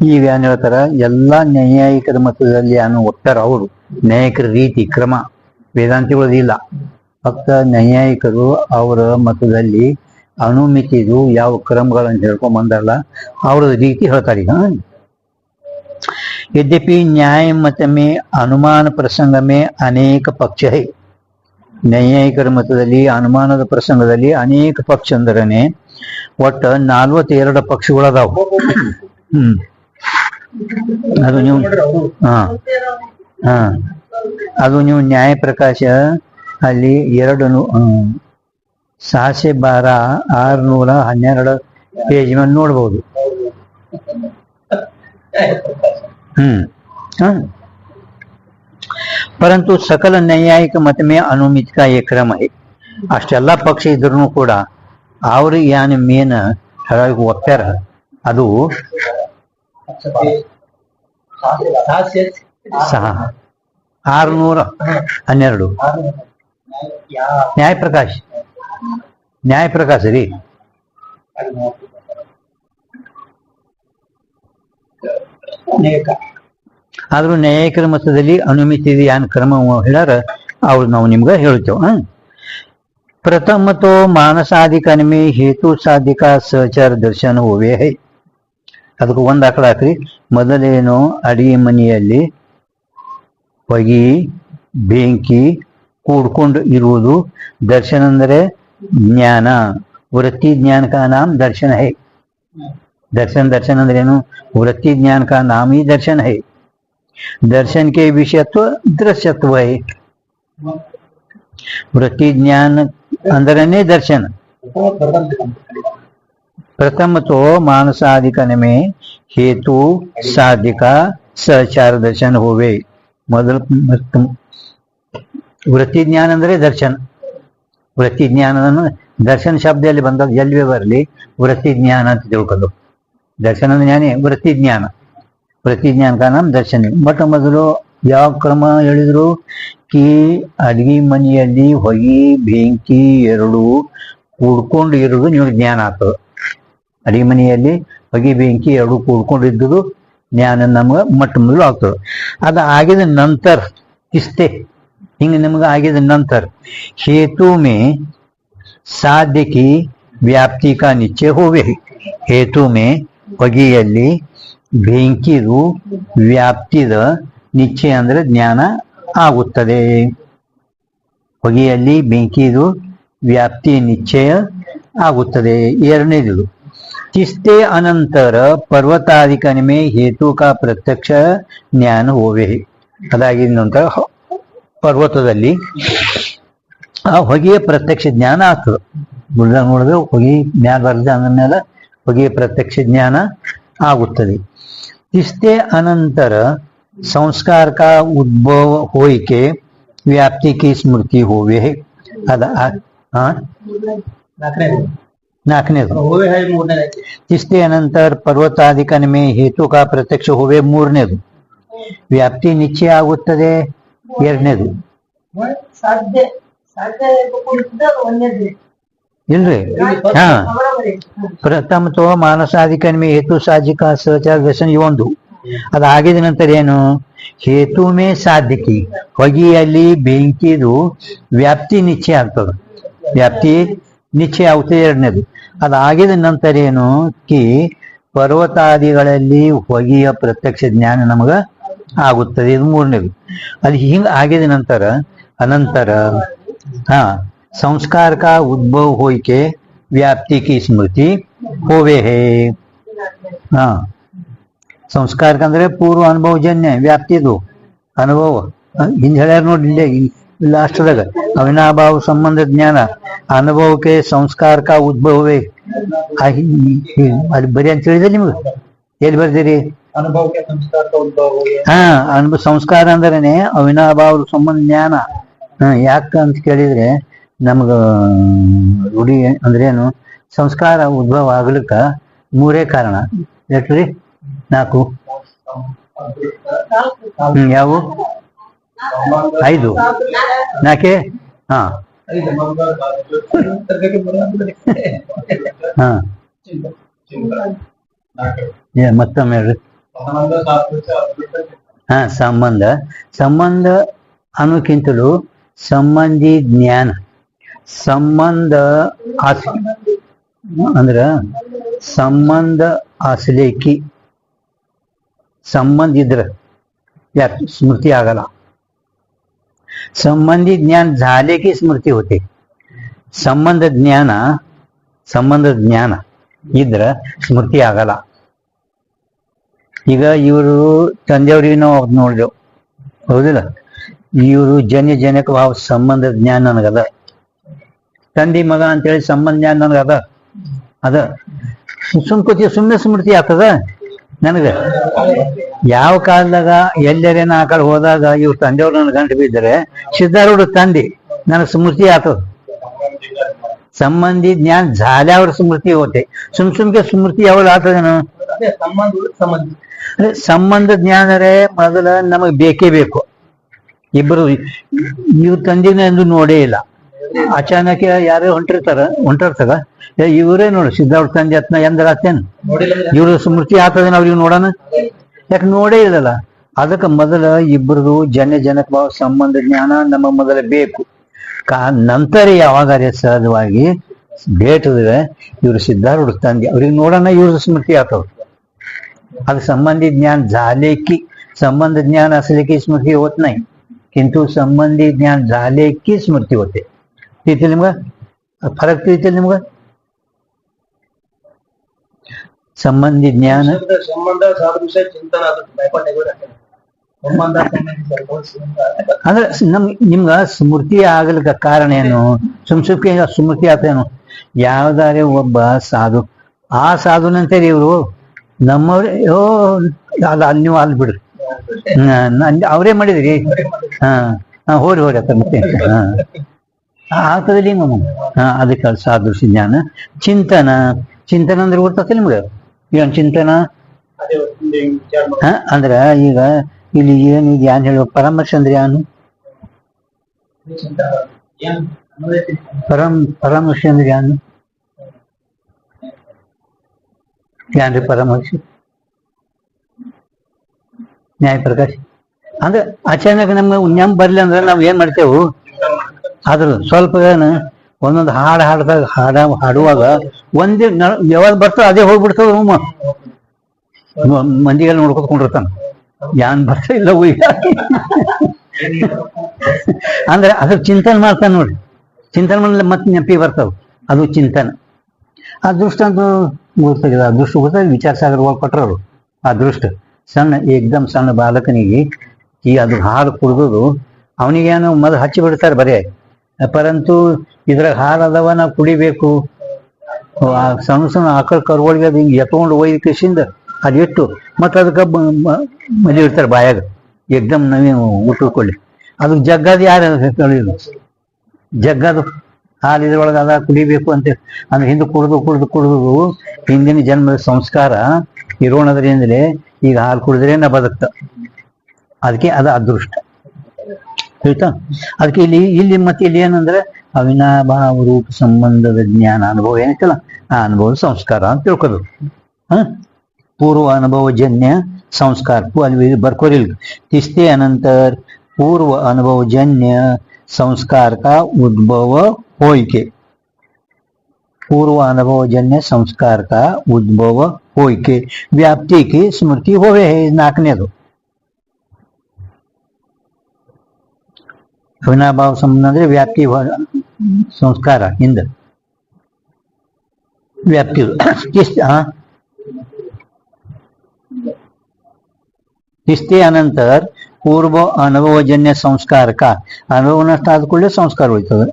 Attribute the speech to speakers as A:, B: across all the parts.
A: ಈಗ ಏನ್ ಹೇಳ್ತಾರ, ಎಲ್ಲಾ ನ್ಯಾಯಿಕರ ಮತದಲ್ಲಿ ಏನು ಒಪ್ತಾರ ಅವರು. ನ್ಯಾಯಿಕರ ರೀತಿ ಕ್ರಮ ವೇದಾಂತಿಗಳದ್ದು ಇಲ್ಲ. ಫಕ್ತ ನ್ಯಾಯಿಕರು ಅವರ ಮತದಲ್ಲಿ ಅನುಮಿತಿದು ಯಾವ ಕ್ರಮಗಳನ್ನು ಹೇಳ್ಕೊಂಡ್ ಬಂದಾರಲ್ಲ ಅವ್ರ ರೀತಿ ಹೇಳ್ತಾರೆ. ಈಗ यद्यपि न्याय मत में अनुमान प्रसंग में अनेक पक्ष है. ನ್ಯಾಯಿಕರ ಮತದಲ್ಲಿ ಅನುಮಾನದ ಪ್ರಸಂಗದಲ್ಲಿ ಅನೇಕ ಪಕ್ಷ ಅಂದ್ರನೆ ಒಟ್ಟ 42 ಪಕ್ಷಗಳದಾವು. ಅದು ನೀವು ಅದು ನೀವು ನ್ಯಾಯ ಪ್ರಕಾಶ ಅಲ್ಲಿ 612 612 ಪೇಜ್ ಮೇಲೆ ನೋಡ್ಬೋದು. परंतु सकल न्यायिक मत में अनुमित का एक क्रम है. ಅಷ್ಟೆಲ್ಲ ಪಕ್ಷ ಇದ್ರೂ ಕೂಡ ಅವ್ರಿಗೆ ಏನು ಮೇನ್ ಒಪ್ಪ್ಯಾರ ಅದು 612 ನ್ಯಾಯ ಪ್ರಕಾಶ ರೀ. ಆದ್ರೂ ನ್ಯಾಯಿಕರ ಮತದಲ್ಲಿ ಅನುಮಿತಿ ಏನ್ ಕ್ರಮ ಹೇಳ್ಯಾರ ಅವ್ರು ನಾವು ನಿಮ್ಗೆ ಹೇಳ್ತೇವೆ. ಪ್ರಥಮ ತೋ ಮಾನಸಾಧಿಕನ ಮೇ ಹೇತು ಸಾಧಿಕ ಸಹಚಾರ ದರ್ಶನ ಹೋವೇ ಹೈ. ಅದಕ್ಕೆ ಒಂದ್ ಆಕಳ ಹಾಕ್ರಿ. ಮೊದಲೇನು ಅಡಿಗೆ ಮನೆಯಲ್ಲಿ ಹೊಗೆ ಬೆಂಕಿ ಕೂಡ್ಕೊಂಡು ಇರುವುದು ದರ್ಶನ ಅಂದರೆ ಜ್ಞಾನ. ವೃತ್ತಿ ಜ್ಞಾನ ಕಾ ನಾಮ್ ದರ್ಶನ ಹೈ. दर्शन अंद्रेनु वृत्ति ज्ञान का नाम ही दर्शन है. दर्शन के विषयत्व दृश्यत्व है. वृत्ति ज्ञान अंदरने दर्शन. प्रथम तो मानसाधिकन में हेतु साधिका सहचार दर्शन होवे. ಮೊದಲು ವೃತ್ತಿ ಜ್ಞಾನ ಅಂದ್ರೆ ದರ್ಶನ. ವೃತ್ತಿ ಜ್ಞಾನವನ್ನು ದರ್ಶನ ಶಬ್ದದಲ್ಲಿ ಬಂದಾಗ ಎಲ್ಲಿ ಬರಲಿ ವೃತ್ತಿ ಜ್ಞಾನ ಅಂತ ತಿಳ್ಕೊಂಡು. दर्शन ज्ञानी वृत्ति ज्ञान का नाम दर्शन. ಮೊಟ್ಟ ಮೊದಲು ಯಾವ ಕ್ರಮ ಹೇಳಿದ್ರು ಕಿ ಅಡಿಗೆ ಮನೆಯಲ್ಲಿ ಹೊಗೆ ಬೆಂಕಿ ಎರಡು ಕೂಡ್ಕೊಂಡು ಇರೋದು ನಿಮಗೆ ಜ್ಞಾನ ಆಗ್ತದೆ. ಅಡಿಗೆ ಮನೆಯಲ್ಲಿ ಹೊಗೆ ಬೆಂಕಿ ಎರಡು ಕೂಡ್ಕೊಂಡಿದ್ದು ಜ್ಞಾನ ನಮ್ಗೆ ಮೊಟ್ಟ ಮೊದಲು ಆಗ್ತದೆ. ಅದು ಆಗಿದ ನಂತರ ಕಿಸ್ತೆ ಹಿಂಗೆ ನಮ್ಗೆ ಆಗಿದ ನಂತರ ಹೇತು ಮೇ ಸಾಧ್ಯ ಕಿ ವ್ಯಾಪ್ತಿ ಕಾ ನಿಶ್ಚಯ ಹೋವೆ. ಹೇತು ಮೇ ಹೊಗೆಯಲ್ಲಿ ಬೆಂಕಿದು ವ್ಯಾಪ್ತಿದ ನಿಶ್ಚಯ ಅಂದ್ರೆ ಜ್ಞಾನ ಆಗುತ್ತದೆ. ಹೊಗೆಯಲ್ಲಿ ಬೆಂಕಿದು ವ್ಯಾಪ್ತಿ ನಿಶ್ಚಯ ಆಗುತ್ತದೆ. ಎರಡನೇದು ತಿಸ್ತೆ ಅನಂತರ ಪರ್ವತಾಧಿಕನ ಮೇ ಹೇತು ಕಾ ಪ್ರತ್ಯಕ್ಷ ಜ್ಞಾನ ಹೋವೆ. ಅದಾಗಿದ ನಂತರ ಪರ್ವತದಲ್ಲಿ ಆ ಹೊಗೆಯ ಪ್ರತ್ಯಕ್ಷ ಜ್ಞಾನ ಆಗ್ತದೆ. ಗುಡ್ಡ ನೋಡಿದ್ರೆ ಹೊಗೆ ಜ್ಞಾನ ಬರ್ತದೆ, ಅಂದ ಮೇಲೆ ಹೊಗೆಯ ಪ್ರತ್ಯಕ್ಷ ಜ್ಞಾನ ಆಗುತ್ತದೆ. इसके अनंतर संस्कार का उद्भव होय के व्याप्ति की स्मृति होवे है. इसके अनंतर पर्वताधिकन में हेतु का प्रत्यक्ष होवे. ಮೂರನೇದು ವ್ಯಾಪ್ತಿ ನಿಶ್ಚಯ ಆಗುತ್ತದೆ. ಎರಡನೇದು ಇಲ್ರಿ. ಪ್ರಥಮ ತೋ ಮಾನಸಾಧಿಕನ ಮೇ ಹೇತು ಸಾಧಿಕ ಸಹಚಾರ ದರ್ಶನ ಒಂದು. ಅದಾಗಿದ ನಂತರ ಏನು ಹೇತು ಮೇ ಸಾಧಿಕಿ ಹೊಗೆಯಲ್ಲಿ ಬೆಂಕಿದು ವ್ಯಾಪ್ತಿ ನಿಶ್ಚಯ ಆಗ್ತದೆ. ವ್ಯಾಪ್ತಿ ನಿಶ್ಚಯ ಆಗುತ್ತದೆ ಎರಡನೇದು. ಅದಾಗಿದ ನಂತರ ಏನು ಕಿ ಪರ್ವತಾದಿಗಳಲ್ಲಿ ಹೊಗೆಯ ಪ್ರತ್ಯಕ್ಷ ಜ್ಞಾನ ನಮಗ ಆಗುತ್ತದೆ. ಇದು ಮೂರನೇದು. ಅದು ಹಿಂಗ ಆಗಿದ ನಂತರ ಅನಂತರ संस्कार का उद्भव होय के व्याप्ति की स्मृति होवे है. संस्कार ಅಂದ್ರೆ ಪೂರ್ವ ಅನುಭವಜನ್ಯ ವ್ಯಾಪ್ತಿದು ಅನುಭವ. ಹಿಂದೆ ಹೇಳ್ಯಾರ ನೋಡಿ ಲಾಸ್ಟ್ದಾಗ ಅವಿನಾಭಾವ ಸಂಬಂಧ ಜ್ಞಾನ ಅನುಭವಕ್ಕೆ ಸಂಸ್ಕಾರ ಕಾ ಉದ್ಭವವೇ. ಅಲ್ಲಿ ಬರೀ ಅಂತ ಹೇಳಿದ್ರೆ ನಿಮ್ಗೆ ಎಲ್ಲಿ ಬರ್ತೀರಿ ಅನುಭವಕ್ಕೆ ಸಂಸ್ಕಾರ ಅನುಭವ. ಸಂಸ್ಕಾರ ಅಂದ್ರೇನೆ ಅವಿನಾಭಾವ ಸಂಬಂಧ ಜ್ಞಾನ. ಯಾಕ ಅಂತ ಕೇಳಿದ್ರೆ ನಮ್ಗ ರೂಢಿ ಅಂದ್ರೇನು ಸಂಸ್ಕಾರ ಉದ್ಭವ ಆಗ್ಲಿಕ್ಕ ಮೂರೇ ಕಾರಣ. ಎಷ್ಟ್ರಿ? 4. ಯಾವ 5 4 ಮತ್ತೊಮ್ಮೆ ಹೇಳ್ರಿ. ಹಾ ಸಂಬಂಧ. ಸಂಬಂಧ ಅನ್ನೋಕ್ಕಿಂತಲೂ ಸಂಬಂಧಿ ಜ್ಞಾನ. ಸಂಬಂಧ ಅಂದ್ರ ಸಂಬಂಧ असलेकी संबंध इದ್ರ यात स्मृती ಆಗಲ್ಲ. संबंधी ज्ञान झाले की स्मृती होते. ಸಂಬಂಧ ಜ್ಞಾನ ಇದ್ರ ಸ್ಮೃತಿ ಆಗಲ್ಲ. ಈಗ ಇವರು ತಂದೆಯವ್ರಿಗೆ ನಾವು ನೋಡಿದೆವು, ಹೌದಿಲ್ಲ? ಇವರು ಜನಕ ಭಾವ ಸಂಬಂಧ ಜ್ಞಾನ ನನಗದ. ತಂದೆ ಮಗ ಅಂತೇಳಿ ಸಂಬಂಧ ಜ್ಞಾನ ನನಗದ. ಅದ ಸುಮ್ಮನೆ ಸ್ಮೃತಿ ಆಗ್ತದ ನನಗ. ಯಾವ ಕಾಲದಾಗ ಎಲ್ಲರೇನ ಆ ಕಡೆ ಹೋದಾಗ ಇವ್ರ ತಂದೆಯವ್ರು ನನ್ನ ಗಂಟು ಬಿದ್ದರೆ ಸಿದ್ಧಾರೂಢ ತಂದೆ ನನಗೆ ಸ್ಮೃತಿ ಆಗ್ತದ. ಸಂಬಂಧಿ ಜ್ಞಾನ झाल्यावर स्मृती होते. ಸುಮ್ಕೆ ಸ್ಮೃತಿ ಯಾವಾಗ ಆಗ್ತದೇನು? ಸಂಬಂಧ ಜ್ಞಾನರೇ ಮೊದಲ ನಮಗ್ ಬೇಕೇ ಬೇಕು. ಇಬ್ಬರು ಇವ್ರ ತಂದಿನ ಎಂದು ನೋಡೇ ಇಲ್ಲ. ಅಚಾನಕ್ ಯಾರೇ ಹೊಂಟಿರ್ತಾರ ಇವರೇ ನೋಡಿ ಸಿದ್ಧಾರ್ಥ ತಂದೆ ಹತ್ನ ಎಂದರಾತೇನು ಇವ್ರ ಸ್ಮೃತಿ ಆಗ್ತದೇನು ಅವ್ರಿಗೆ ನೋಡೋಣ? ಯಾಕೆ ನೋಡೇ ಇಲ್ಲಲ್ಲ. ಅದಕ್ಕೆ ಮೊದಲ ಇಬ್ಬರದು ಜನಕ ಭಾವ ಸಂಬಂಧ ಜ್ಞಾನ ನಮಗ್ ಮೊದಲ ಬೇಕು. ನಂತರ ಯಾವಾಗಾರೆ ಸಹಜವಾಗಿ ಭೇಟಿದ್ರೆ ಇವ್ರು ಸಿದ್ಧಾರೂಢ ತಂದೆ ಅವ್ರಿಗೆ ನೋಡೋಣ, ಇವ್ರದ್ದು ಸ್ಮೃತಿ ಆಗ್ತವ. ಅದು संबंधी ज्ञान झाले की संबंध ज्ञान असले की स्मृती होत नाही, किंतु संबंधी ज्ञान झाले की स्मृती होते. तिथे निमगा फरक तिथे निमगा संबंधी ज्ञान ಅಂದ್ರೆ ನಿಮ್ಗ ಸ್ಮೃತಿ ಆಗಲಿಕ್ಕೆ ಕಾರಣ ಏನು? ಸುಮ್ಸುಕ್ಕೆ ಸ್ಮೃತಿ ಆತೇನು? ಯಾವ್ದಾರೆ ಒಬ್ಬ ಸಾಧು, ಆ ಸಾಧುನಂತೇಳಿ ಇವರು ನಮ್ಮವ್ರೆ ಅಲ್ಲಿ ನೀವು ಅಲ್ಲಿ ಬಿಡ್ರಿ, ಅವರೇ ಮಾಡಿದ್ರಿ. ಹೋರಿ ಆತ ಮತ್ತೆ ಆಗ್ತದಿಲ್ಲ ಹಿಂಗ. ಅದಕ್ಕೆ ಸಾದೃಶ್ಯ ಜ್ಞಾನ. ಚಿಂತನ ಅಂದ್ರೆ ಗೊತ್ತಾಗ್ತದೆ ನಿಮ್ಗೆ? ಏನ್ ಚಿಂತನ ಅಂದ್ರ ಈಗ ಇಲ್ಲಿ ಏನು ಏನ್ ಹೇಳುವ ಪರಾಮರ್ಶೆ ಅಂದ್ರೆ ಏನು? ಪರಾಮರ್ಶೆ ಅಂದ್ರೆ ಏನು? ಏನ್ರಿ ಪರಾಮರ್ಶೆ? ನ್ಯಾಯ ಪ್ರಕಾಶ್ ಅಂದ್ರೆ ಅಚಾನಕ್ ನಮ್ಗೆ ನೆಂಪ್ ಬರ್ಲಿ ಅಂದ್ರೆ ನಾವ್ ಏನ್ ಮಾಡ್ತೇವು? ಅದ್ರ ಸ್ವಲ್ಪ ಒಂದೊಂದು ಹಾಡುವಾಗ ಒಂದೇ ಯಾವಾಗ ಬರ್ತದ ಅದೇ ಹೋಗ್ಬಿಡ್ತದ. ಮಂದಿಗೆಲ್ಲ ನೋಡ್ಕೊತ್ಕೊಂಡಿರ್ತಾನ, ಯಾನ್ ಬರ್ತ ಇಲ್ಲ ಅಂದ್ರೆ ಅದ್ರ ಚಿಂತನೆ ಮಾಡ್ತಾನೆ ನೋಡಿ. ಚಿಂತನೆ ಮಾಡಲಿ ಮತ್ತೆ ನೆನಪಿ ಬರ್ತಾವ, ಅದು ಚಿಂತನ. ಅದೃಷ್ಟ ಅಂತ ಗೊತ್ತಾಗಿದೆ. ಅದೃಷ್ಟ ಗೊತ್ತಾಗ ವಿಚಾರ ಸಾಗರ ಒಳಗೆ ಕೊಟ್ಟರು. ಅದೃಷ್ಟ ಸಣ್ಣ ಏಕ್ದಮ್ ಸಣ್ಣ ಬಾಲಕನಿಗೆ ಈ ಅದು ಹಾಲು ಕುಡಿದು ಅವನಿಗೇನು ಮೊದಲು ಹಚ್ಚಿ ಬಿಡ್ತಾರೆ ಬರೇ. ಪರಂತು ಇದ್ರಾಗ ಹಾಲು ಅದಾವ, ನಾವು ಕುಡಿಬೇಕು. ಸಣ್ಣ ಸಣ್ಣ ಆಕಳ ಕರುವಳಿಗೆ ಅದು ಹಿಂಗೆ ಎತ್ಕೊಂಡು ಒಯ್ದು ಕಿಸಿಂದ ಅದು ಇಟ್ಟು ಮತ್ತೆ ಅದಕ್ಕೆ ಮಲಿ ಇಡ್ತಾರೆ ಬಾಯಾಗ. ಏಕ್ದಮ್ ನಾವೇನು ಊಟಕೊಳ್ಳಿ ಅದು ಜಗ್ಗದು ಯಾರು ಕಳಿಯೋದು? ಜಗ್ಗದು ಹಾಲು ಇದ್ರೊಳಗೆ ಅದ ಕುಡಿಬೇಕು ಅಂತ ಅಂದ್ರೆ ಹಿಂದೆ ಕುಡಿದು ಹಿಂದಿನ ಜನ್ಮದ ಸಂಸ್ಕಾರ ಇರೋಣದ್ರಿಂದಲೇ ಈಗ ಹಾಲು ಕುಡಿದ್ರೆ ನಾ ಬದುಕ್ತ. ಅದಕ್ಕೆ ಅದು ಅದೃಷ್ಟ ಆಯ್ತಾ? ಅದಕ್ಕೆ ಇಲ್ಲಿ ಮತ್ತೆ ಇಲ್ಲಿ ಏನಂದ್ರೆ ಅವಿನಾಭಾವ ರೂಪ ಸಂಬಂಧದ ಜ್ಞಾನ ಅನುಭವ ಏನೈತಲ್ಲ, ಆ ಅನುಭವ ಸಂಸ್ಕಾರ ಅಂತ ತಿಳ್ಕೋದು. पूर्व अनुभवजन्य संस्कार ಅಲ್ಲಿ ಬರ್ಕೋರಿಲ್. तिसते अनंतर पूर्व अनुभवजन्य संस्कार का उद्भव होय के. पूर्व अनुभवजन्य संस्कार का उद्भव होय के व्याप्ति की स्मृती होवे हे नाकनेದು. ಅವಿನಾಭಾವ ಸಂಬಂಧ ಅಂದ್ರೆ ವ್ಯಾಪ್ತಿ ಸಂಸ್ಕಾರ ಹಿಂದ ವ್ಯಾಪ್ತಿ. इसके अनंतर पूर्व अनुभवजन्य संस्कार का अनुभव नष्ट आದ ಕೂಡಲೇ ಸಂಸ್ಕಾರ ಹೋಯ್ತದೆ.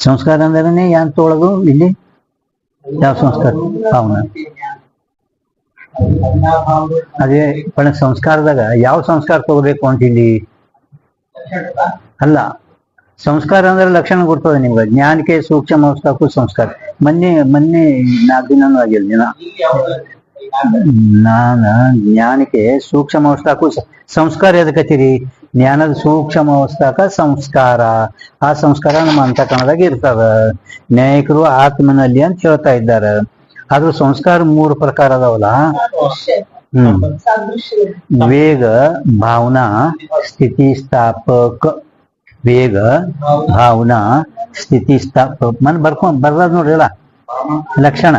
A: ಸಂಸ್ಕಾರ ಅಂದ್ರೆ ಯಾನ್ ತೊಳದು ಇಲ್ಲಿ ಯಾವ ಸಂಸ್ಕಾರ? ಭಾವನಾ. ಅದೇ ಪಣ ಸಂಸ್ಕಾರದಾಗ ಯಾವ ಸಂಸ್ಕಾರ ತಗೋಬೇಕು ಅಂತ ಇಲ್ಲಿ ಅಲ್ಲ. ಸಂಸ್ಕಾರ ಅಂದ್ರೆ ಲಕ್ಷಣ ಕೊಡ್ತದೆ ನಿಮ್ಗೆ. ಜ್ಞಾನಕ್ಕೆ ಸೂಕ್ಷ್ಮ ಅವಸ್ಥಾಕ್ಕೂ ಸಂಸ್ಕಾರ. ಮೊನ್ನೆ 4 ದಿನ ಆಗಿಲ್ಲ ಜ್ಞಾನಕ್ಕೆ ಸೂಕ್ಷ್ಮ ಅವಸ್ಥಾಕ್ಕೂ ಸಂಸ್ಕಾರ ಎದಕತ್ತೀರಿ? ಜ್ಞಾನದ ಸೂಕ್ಷ್ಮ ಅವಸ್ಥಾಕ ಸಂಸ್ಕಾರ. ಆ ಸಂಸ್ಕಾರ ನಮ್ಮ ಅಂತಃಕರಣದಾಗ ಇರ್ತದ. ನ್ಯಾಯಿಕರು ಆತ್ಮನಲ್ಲಿ ಅಂತ ಹೇಳ್ತಾ ಇದ್ದಾರೆ. ಆದ್ರೂ ಸಂಸ್ಕಾರ 3 ಪ್ರಕಾರ ಅದಾವಲ್ಲ. ವೇಗ ಭಾವನಾ ಸ್ಥಿತಿಸ್ಥಾಪಕ ವೇಗ ಭಾವನಾ ಸ್ಥಿತಿಸ್ಥಾಪಕ ಮನ್ ಬರ್ದಾದ್ ನೋಡ್ರಿ ಅಲ್ಲ ಲಕ್ಷಣ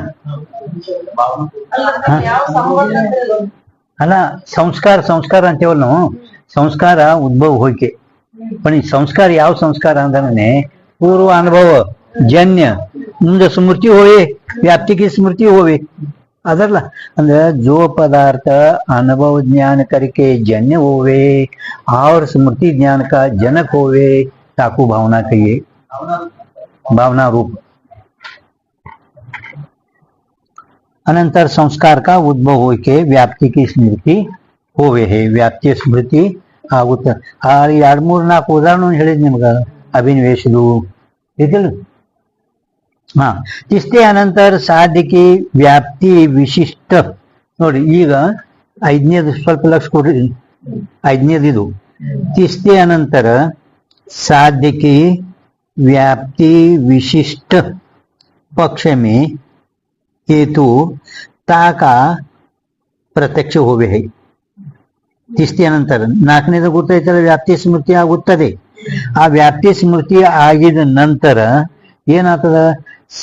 A: ಅಲ್ಲ ಸಂಸ್ಕಾರ ಅಂತೇವಲ್ಲ ನಾವು ಸಂಸ್ಕಾರ ಉದ್ಭವ ಹೋಯ್ಕೆ पण ಈ ಸಂಸ್ಕಾರ ಯಾವ ಸಂಸ್ಕಾರ ಅಂದ್ರೆ पूर्व अनुभव जन्य ಮುಂದೆ ಸ್ಮೃತಿ ಹೋವೆ ವ್ಯಾಪ್ತಿಗೆ ಸ್ಮೃತಿ ಹೋವೆ ಅದಲ್ಲ ಅಂದ್ರೆ जो पदार्थ अनुभव ज्ञान करके जन्य होवे और स्मृति ज्ञान का जनक होवे ताकू भावना कहिए भावना रूप अनंतर संस्कार का उद्भव होके व्याप्ति की स्मृति होवे है व्याप्ति स्मृति आगुत्ते आ 2-3-4 उदाहरण ಹೇಳಿದ್ ನಿಮಗೆ अभिनिवेशदु ಇದಿಲ್ಲ ಹಾ ತಿಸ್ತೆ ಅನಂತರ ಸಾಧ್ಯಕ್ಕೆ ವ್ಯಾಪ್ತಿ ವಿಶಿಷ್ಟ ನೋಡಿ ಈಗ 5ನೇದು ಸ್ವಲ್ಪ ಲಕ್ಷ ಕೊಡ್ರಿ 5ನೇದು ಇದು ತಿಸ್ತೆ ಅನಂತರ ಸಾಧ್ಯಕ್ಕೆ व्याप्ति विशिष्ट पक्ष में हेतु ताका प्रत्यक्ष होवे है ತಿಸ್ತಿ ಅನಂತರ 4ನೇದು ಗೊತ್ತಾಯ್ತಲ್ಲ ವ್ಯಾಪ್ತಿ ಸ್ಮೃತಿ ಆಗುತ್ತದೆ ಆ ವ್ಯಾಪ್ತಿ ಸ್ಮೃತಿ ಆಗಿದ ನಂತರ ಏನಾಗ್ತದ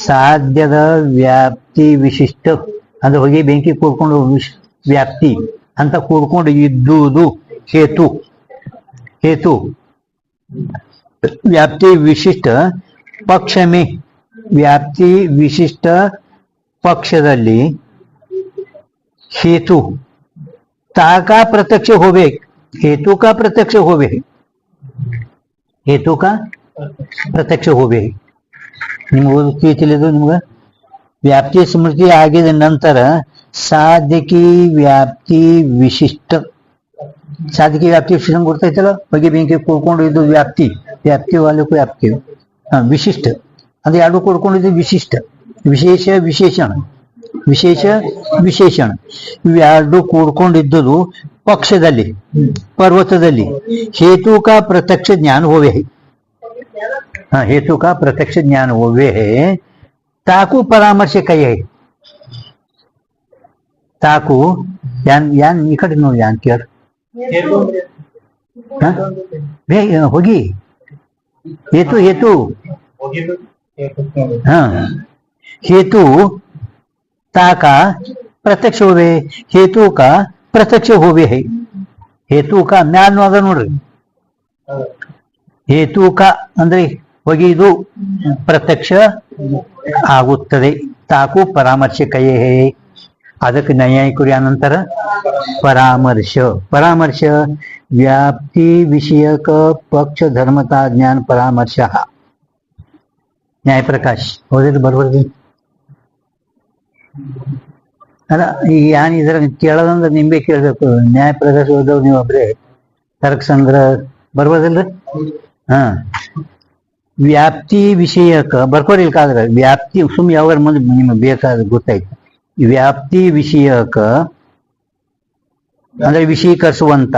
A: ಸಾಧ್ಯದ ವ್ಯಾಪ್ತಿ ವಿಶಿಷ್ಟ ಅಂದ್ರೆ ಹೋಗಿ ಬೆಂಕಿ ಕೂಡ್ಕೊಂಡು ವ್ಯಾಪ್ತಿ ಅಂತ ಕೂಡ್ಕೊಂಡು ಇದ್ದುದು ಹೇತು व्याप्ति विशिष्ट पक्ष में व्याप्ति विशिष्ट पक्षದಲ್ಲಿ हेतु ताका प्रत्यक्ष होवे हेतु का प्रत्यक्ष होवे हेतु का प्रत्यक्ष होवे ನಿಮಗೆ ತಿಳಿದು ನಿಮಗೆ ವ್ಯಾಪ್ತಿ ಸ್ಮೃತಿ ಆಗಿದ ನಂತರ ಸಾಧ್ಯಕಿ ವ್ಯಾಪ್ತಿ ವಿಶಿಷ್ಟ ಸಾಧ್ಯಕಿ ವ್ಯಾಪ್ತಿ ವಿಶಿಷ್ಟ ಗೊತ್ತಾಯ್ತಲ್ಲ ಬಗ್ಗೆ ಬೆಂಕಿ ಕೂಡ್ಕೊಂಡು ವ್ಯಾಪ್ತಿ ವ್ಯಾಪ್ತಿ ವಾಲಕ್ಕೂ ವ್ಯಾಪ್ತಿ ವಿಶಿಷ್ಟ ಅದು ಎರಡು ಕೂಡ್ಕೊಂಡಿದ್ದು ವಿಶಿಷ್ಟ ವಿಶೇಷ ವಿಶೇಷಣ ವಿಶೇಷ ವಿಶೇಷಣ ಇವೆರಡು ಕೂಡ್ಕೊಂಡಿದ್ದುದು ಪಕ್ಷದಲ್ಲಿ ಪರ್ವತದಲ್ಲಿ ಹೇತು ಕಾ ಪ್ರತ್ಯಕ್ಷ ಜ್ಞಾನ ಹೋವೆ हेतु का प्रत्यक्ष ज्ञान होवे है ताकू परामर्श कही है ताकू यान इकड़े नो यान केर होगी हेतु हाँ हेतु ताका प्रत्यक्ष होवे हेतु का प्रत्यक्ष होवे है हेतु का ಮ್ಯಾಲ್ ಅದ ನೋಡ್ರಿ हेतु का ಅಂದ್ರೆ ಹೋಗಿ ಇದು ಪ್ರತ್ಯಕ್ಷ ಆಗುತ್ತದೆ ತಾಕು ಪರಾಮರ್ಶ ಕಯೇ ಹೇ ಅದಕ್ಕೆ ನೈಯಾಯಿಕರು ಅನಂತರ ಪರಾಮರ್ಶ ವ್ಯಾಪ್ತಿ ವಿಷಯಕ ಪಕ್ಷ ಧರ್ಮತಾ ಜ್ಞಾನ ಪರಾಮರ್ಶ ನ್ಯಾಯ ಪ್ರಕಾಶ್ ಓದಿದ್ರೆ ಬರ್ಬರ್ದಿ ಅಲ್ಲ ಈಗ ಯಾನ್ ಇದ್ರ ಕೇಳೋದಂದ್ರೆ ನಿಂಬೆ ಕೇಳ್ಬೇಕು ನ್ಯಾಯ ಪ್ರಕಾಶ್ ಓದವ್ ನೀವು ಒಬ್ರೆ ತರ್ಕ ಸಂಗ್ರಹ ಬರ್ಬೋದಿಲ್ರಿ ಹಾ ವ್ಯಾಪ್ತಿ ವಿಷಯಕ ಬರ್ಕೋರಿಲ್ಕಾದ್ರೆ ವ್ಯಾಪ್ತಿ ಸುಮ್ ಯಾವಾಗ ಮುಂದೆ ನಿಮಗೆ ಬೇಕಾದ ಗೊತ್ತಾಯ್ತು ವ್ಯಾಪ್ತಿ ವಿಷಯಕ ಅಂದ್ರೆ ವಿಷೀಕರಿಸುವಂತ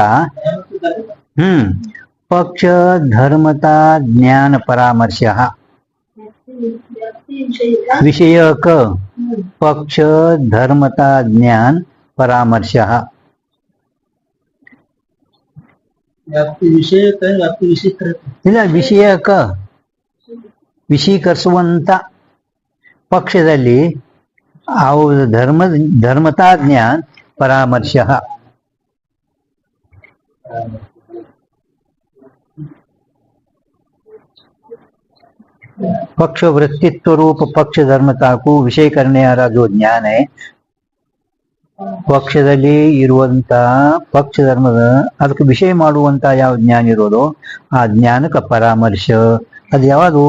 A: ಪಕ್ಷ ಧರ್ಮತಾ ಜ್ಞಾನ ಪರಾಮರ್ಶ ವಿಷಯಕ ಪಕ್ಷ ಧರ್ಮತಾ ಜ್ಞಾನ ಪರಾಮರ್ಶ ಇಲ್ಲ ವಿಷಯಕ ವಿಷೀಕರಿಸುವಂತ ಪಕ್ಷದಲ್ಲಿ ಅವ್ರ ಧರ್ಮತಾ ಜ್ಞಾನ ಪರಾಮರ್ಶ पक्ष वृत्तित्व रूप पक्ष धर्मता को विषय करने वाला जो ज्ञान है ಪಕ್ಷದಲ್ಲಿ ಇರುವಂತ ಪಕ್ಷ ಧರ್ಮದ ಅದಕ್ಕೆ ವಿಷಯ ಮಾಡುವಂತ ಯಾವ ಜ್ಞಾನ ಇರೋದು ಆ ಜ್ಞಾನಕ್ಕೆ ಪರಾಮರ್ಶ ಅದು ಯಾವುದು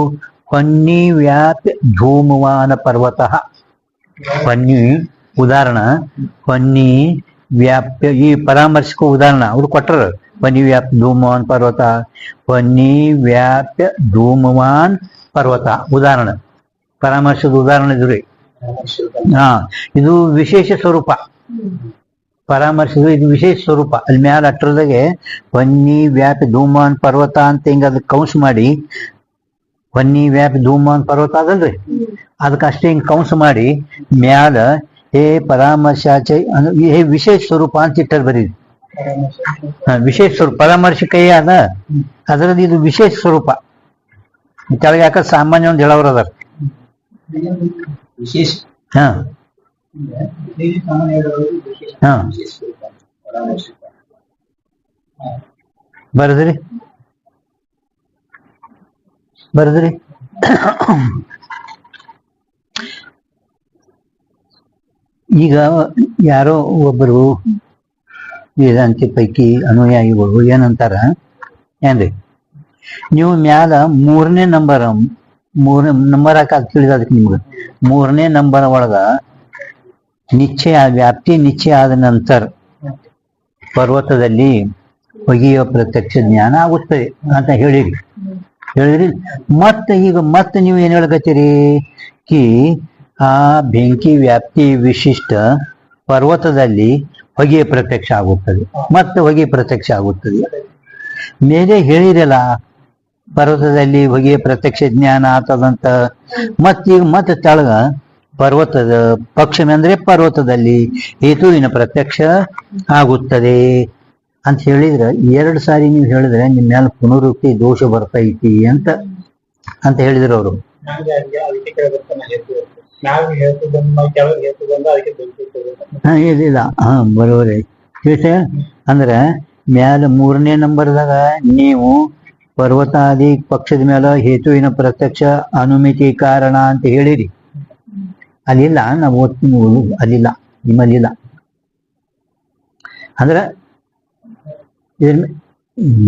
A: ಪನ್ನಿ ವ್ಯಾಪ್ಯ ಧೂಮವಾನ ಪರ್ವತ ಪನ್ನಿ ಉದಾಹರಣ ಪನ್ನಿ ವ್ಯಾಪ್ಯ ಈ ಪರಾಮರ್ಶಕ ಉದಾಹರಣ ಅವ್ರು ಕೊಟ್ಟರು ಪನ್ನಿ ವ್ಯಾಪ್ಯ ಧೂಮವಾನ್ ಪರ್ವತ ಪನ್ನಿ ವ್ಯಾಪ್ಯ ಧೂಮವಾನ್ ಪರ್ವತ ಉದಾಹರಣೆ ಪರಾಮರ್ಶದ ಉದಾಹರಣೆ ಇದ್ರಿ ಹಾ ಇದು ವಿಶೇಷ ಸ್ವರೂಪ ಪರಾಮರ್ಶಿಸು ಇದು ವಿಶೇಷ ಸ್ವರೂಪ ಅಲ್ಲಿ ಮ್ಯಾಲ ಅಟ್ಟರದಾಗೆ ಪನ್ನಿ ವ್ಯಾಪಿ ಧೂಮಾನ್ ಪರ್ವತ ಅಂತ ಹಿಂಗ ಅದಕ್ಕೆ ಕೌನ್ಸ್ ಮಾಡಿ ಪನ್ನಿ ವ್ಯಾಪಿ ಧೂಮಾನ್ ಪರ್ವತ ಅದಲ್ರಿ ಅದಕ್ಕೆ ಅಷ್ಟೇ ಹಿಂಗ್ ಕೌನ್ಸ್ ಮಾಡಿ ಮ್ಯಾಲ हे ಪರಾಮರ್ಶಾಚ हे ವಿಶೇಷ ಸ್ವರೂಪ ಅಂತ ಇಟ್ಟರ್ ಬರೀರಿ. ವಿಶೇಷ ಸ್ವರೂಪ ಪರಾಮರ್ಶ ಕೈ ಅದ, ಅದರಲ್ಲಿ ಇದು ವಿಶೇಷ ಸ್ವರೂಪ. ಕೆಳಗೆ ಯಾಕ ಸಾಮಾನ್ಯ ಒಂದು ಹೇಳೋರು ಅದಾರ. ಹಾ ಹಾ ಬರದ್ರಿ ಬರದ್ರಿ. ಈಗ ಯಾರೋ ಒಬ್ಬರು ವೇದಾಂತಿ ಪೈಕಿ ಅನುಯಾಯಿಗಳು ಏನಂತಾರ ಏನ್ರಿ, ನೀವು ಮ್ಯಾಲ ಮೂರನೇ ನಂಬರ್ ಹಾಕಿ ತಿಳಿದ ಅದಕ್ಕೆ ನಿಮ್ಗೆ ಮೂರನೇ ನಂಬರ್ ಒಳಗ ನಿಶ್ಚಯ ವ್ಯಾಪ್ತಿ ನಿಶ್ಚಯ ಆದ ನಂತರ ಪರ್ವತದಲ್ಲಿ ಹೊಗೆಯುವ ಪ್ರತ್ಯಕ್ಷ ಜ್ಞಾನ ಆಗುತ್ತದೆ ಅಂತ ಹೇಳಿದ್ರಿ. ಮತ್ತೆ ಈಗ ಮತ್ತೆ ನೀವು ಏನ್ ಹೇಳ್ಕತ್ತೀರಿ ಕಿ ಆ ಬೆಂಕಿ ವ್ಯಾಪ್ತಿ ವಿಶಿಷ್ಟ ಪರ್ವತದಲ್ಲಿ ಹೊಗೆ ಪ್ರತ್ಯಕ್ಷ ಆಗುತ್ತದೆ, ಮತ್ತೆ ಹೊಗೆ ಪ್ರತ್ಯಕ್ಷ ಆಗುತ್ತದೆ. ಮೇಲೆ ಹೇಳಿರಲ್ಲ ಪರ್ವತದಲ್ಲಿ ಹೊಗೆ ಪ್ರತ್ಯಕ್ಷ ಜ್ಞಾನ ಆತದಂತ. ಮತ್ತೀಗ ಮತ್ತೆ ತೆಳಗ ಪರ್ವತದ ಪಕ್ಷಮೆ ಅಂದ್ರೆ ಪರ್ವತದಲ್ಲಿ ಹೇತುವಿನ ಪ್ರತ್ಯಕ್ಷ ಆಗುತ್ತದೆ ಅಂತ ಹೇಳಿದ್ರೆ 2 ಸಾರಿ ನೀವು ಹೇಳಿದ್ರೆ ನಿಮ್ಮ ಮೇಲೆ ಪುನರುಕ್ತಿ ದೋಷ ಬರ್ತೈತಿ ಅಂತ ಹೇಳಿದ್ರು ಅವರು. ಇಲ್ಲ ಬರೋರಿ ಅಂದ್ರೆ ಮ್ಯಾಲ ಮೂರನೇ ನಂಬರ್ದಾಗ ನೀವು ಪರ್ವತಾದಿ ಪಕ್ಷದ ಮೇಲೆ ಹೇತುವಿನ ಪ್ರತ್ಯಕ್ಷ ಅನುಮಿತಿ ಕಾರಣ ಅಂತ ಹೇಳಿರಿ. ಅಲ್ಲಿಲ್ಲ, ನಾವು ಓದ್ತೀನಿ ಅಲ್ಲಿಲ್ಲ, ನಿಮ್ಮಲ್ಲಿಲ್ಲ. ಅಂದ್ರೆ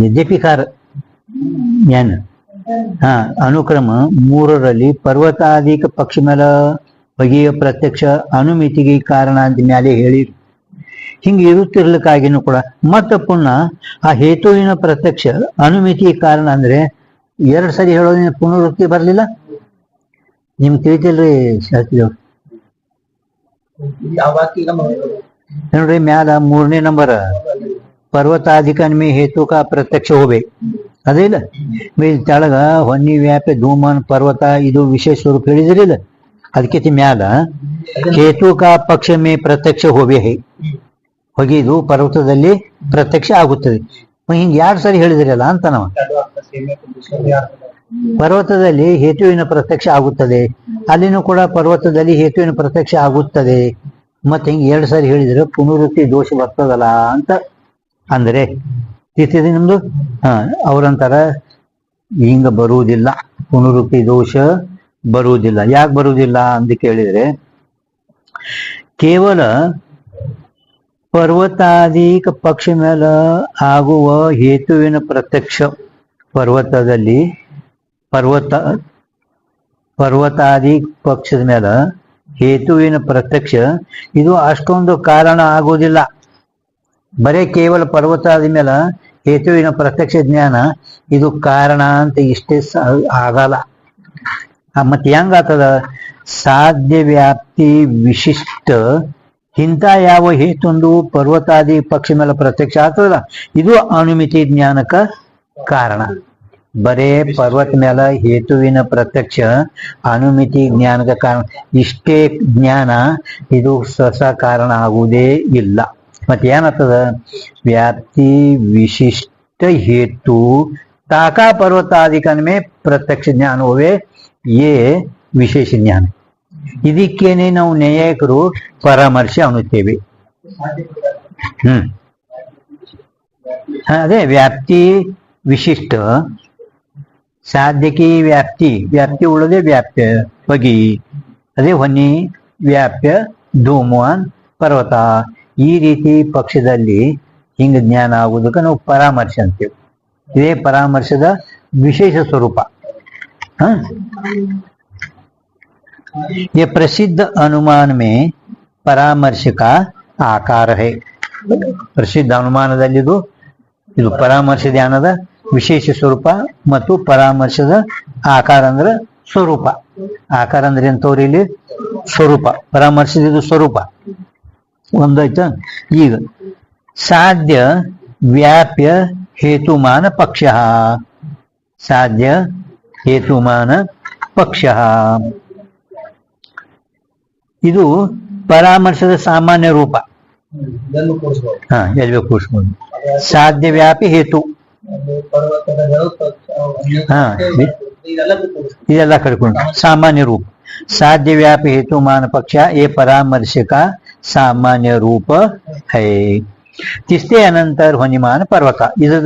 A: ಯದ್ಯಪಿಕಾರ ಏನ್ ಅನುಕ್ರಮ 3ರಲ್ಲಿ ಪರ್ವತಾದಿಕ ಪಕ್ಷ ಮೇಲೆ ಹೊಗೆಯ ಪ್ರತ್ಯಕ್ಷ ಅನುಮಿತಿಗೆ ಕಾರಣ ಅಂತ ಮ್ಯಾಲೆ ಹೇಳಿರಿ. ಹಿಂಗೆ ಇರುತ್ತಿರ್ಲಿಕ್ಕಾಗಿನೂ ಕೂಡ ಮತ್ತೆ ಪುನಃ ಆ ಹೇತುವಿನ ಪ್ರತ್ಯಕ್ಷ ಅನುಮಿತಿ ಕಾರಣ ಅಂದ್ರೆ 2 ಸರಿ ಹೇಳೋದ್ರಿಂದ ಪುನರುಕ್ತಿ ಬರ್ಲಿಲ್ಲ. ನಿಮ್ಗೆ ತಿಳಿತಿಲ್ರಿ ಶಾಸ್ತ್ರಿಯವ್ರು? ನೋಡ್ರಿ ಮ್ಯಾಲ 3ನೇ ನಂಬರ್ ಪರ್ವತಾಧಿಕನ್ಮಿ ಹೇತು ಕಾ ಪ್ರತ್ಯಕ್ಷ ಹೋಗ್ಬೇಕು, ಅದೇ ಇಲ್ಲ. ತೆಳಗ ಹೊನ್ನಿ ವ್ಯಾಪ್ಯ ಧೂಮನ್ ಪರ್ವತ ಇದು ವಿಶೇಷ ಸ್ವರೂಪ ಹೇಳಿದ್ರಿಲ್ಲ, ಅದಕ್ಕೆ ಮ್ಯಾಲ ಹೇತು ಕಾ ಪಕ್ಷ ಮೇ ಪ್ರತ್ಯಕ್ಷ ಹೋಬೆ ಹೇ, ಹೊಗೆದು ಪರ್ವತದಲ್ಲಿ ಪ್ರತ್ಯಕ್ಷ ಆಗುತ್ತದೆ. ಹಿಂಗೆ 2 ಸರಿ ಹೇಳಿದ್ರಲ್ಲ ಅಂತ ನಾವು ಪರ್ವತದಲ್ಲಿ ಹೇತುವಿನ ಪ್ರತ್ಯಕ್ಷ ಆಗುತ್ತದೆ, ಅಲ್ಲಿನೂ ಕೂಡ ಪರ್ವತದಲ್ಲಿ ಹೇತುವಿನ ಪ್ರತ್ಯಕ್ಷ ಆಗುತ್ತದೆ. ಮತ್ತೆ ಹಿಂಗೆ 2 ಸಾರಿ ಹೇಳಿದ್ರೆ ಪುನರುಕ್ತಿ ದೋಷ ಬರ್ತದಲ್ಲ ಅಂತ ಅಂದ್ರೆ ತಿಥಿದೆ ನಿಮ್ದು. ಅವ್ರಂತಾರ ಹಿಂಗ ಬರುವುದಿಲ್ಲ, ಪುನರುಕ್ತಿ ದೋಷ ಬರುವುದಿಲ್ಲ. ಯಾಕೆ ಬರುವುದಿಲ್ಲ ಅಂತ ಕೇಳಿದ್ರೆ ಕೇವಲ ಪರ್ವತಾದಿಕ ಪಕ್ಷ ಮೇಲೆ ಆಗುವ ಹೇತುವಿನ ಪ್ರತ್ಯಕ್ಷ ಪರ್ವತದಲ್ಲಿ ಪರ್ವತಾದಿ ಪಕ್ಷದ ಮೇಲೆ ಹೇತುವಿನ ಪ್ರತ್ಯಕ್ಷ ಇದು ಅಷ್ಟೊಂದು ಕಾರಣ ಆಗುವುದಿಲ್ಲ. ಬರೇ ಕೇವಲ ಪರ್ವತಾದಿ ಮೇಲೆ ಹೇತುವಿನ ಪ್ರತ್ಯಕ್ಷ ಜ್ಞಾನ ಇದು ಕಾರಣ ಅಂತ ಇಷ್ಟೇ ಆಗಲ್ಲ. ಮತ್ತೆ ಹೆಂಗಾಗ್ತದ? ಸಾಧ್ಯ ವ್ಯಾಪ್ತಿ ವಿಶಿಷ್ಟ ಇಂಥ ಯಾವ ಹೇತೊಂದು ಪರ್ವತಾದಿ ಪಕ್ಷ ಮೇಲೆ ಪ್ರತ್ಯಕ್ಷ ಆಗ್ತದಲ್ಲ ಇದು ಅನುಮಿತಿ ಜ್ಞಾನಕ ಕಾರಣ. ಬರೇ ಪರ್ವತ ಮೇಲೆ ಹೇತುವಿನ ಪ್ರತ್ಯಕ್ಷ ಅನುಮಿತಿ ಜ್ಞಾನಕ ಕಾರಣ, ಇಷ್ಟೇ ಜ್ಞಾನ ಇದು ಕಾರಣ ಆಗುವುದೇ ಇಲ್ಲ. ಮತ್ತೆ ಏನಾಗ್ತದ? ವ್ಯಾಪ್ತಿ ವಿಶಿಷ್ಟ ಹೇತು ತಾಕಾ ಪರ್ವತಾದಿಕನ್ಮೇ ಪ್ರತ್ಯಕ್ಷ ಜ್ಞಾನ ಹೋವೆ ಯೇ ವಿಶೇಷ ಜ್ಞಾನ. ಇದಕ್ಕೇನೆ ನಾವು ನ್ಯಾಯಿಕರು ಪರಾಮರ್ಶೆ ಅನ್ನುತ್ತೇವೆ. ಅದೇ ವ್ಯಾಪ್ತಿ ವಿಶಿಷ್ಟ ಸಾಧ್ಯಕಿ ವ್ಯಾಪ್ತಿ ಉಳ್ಳದೆ ವ್ಯಾಪ್ಯ ಹೊಗಿ, ಅದೇ ಹೊನ್ನಿ ವ್ಯಾಪ್ಯ ಧೂಮವಾನ್ ಪರ್ವತ. ಈ ರೀತಿ ಪಕ್ಷದಲ್ಲಿ ಹಿಂಗ ಜ್ಞಾನ ಆಗುವುದಕ್ಕೆ ನಾವು ಪರಾಮರ್ಶೆ ಅಂತೇವೆ. ಇದೇ ಪರಾಮರ್ಶದ ವಿಶೇಷ ಸ್ವರೂಪ. ये प्रसिद्ध अनुमान में परामर्श का आकार है. ಪ್ರಸಿದ್ಧ ಅನುಮಾನದಲ್ಲಿ ಇದು ಪರಾಮರ್ಶ ಧ್ಯಾನದ ವಿಶೇಷ ಸ್ವರೂಪ ಮತ್ತು ಪರಾಮರ್ಶದ ಆಕಾರ ಅಂದ್ರೆ ಸ್ವರೂಪ. ಆಕಾರ ಅಂದ್ರೆ ಎಂತವ್ರಿ ಇಲ್ಲಿ ಸ್ವರೂಪ, ಪರಾಮರ್ಶದ ಸ್ವರೂಪ ಒಂದಾಯ್ತಾ. ಈಗ ಸಾಧ್ಯ ವ್ಯಾಪ್ಯ ಹೇತುಮಾನ ಪಕ್ಷ, ಸಾಧ್ಯ ಹೇತುಮಾನ ಪಕ್ಷ ಇದು ಪರಾಮರ್ಶದ ಸಾಮಾನ್ಯ ರೂಪ.
B: ಇದನ್ನು ಕೂರಿಸ್ಬೋದು.
A: ಹಾ, ಎಲ್ಲಿ ಬೇಕು ಕೂರಿಸ್ಬೋದು. ಸಾಧ್ಯ ವ್ಯಾಪಿ ಹೇತು.
B: ಪರ್ವತಗಳು
A: ಹಾ,
B: ಇದೆಲ್ಲ ಕೂರಿಸ್ಬೋದು.
A: ಇದೆಲ್ಲ ಕಡ್ಕೊಂಡು ಸಾಮಾನ್ಯ ರೂಪ. साध्य व्याप हेतु मान पक्ष ये परामर्श का सामान्य रूप है. तिसरे अनंतर वनिमान पर्वत. इधर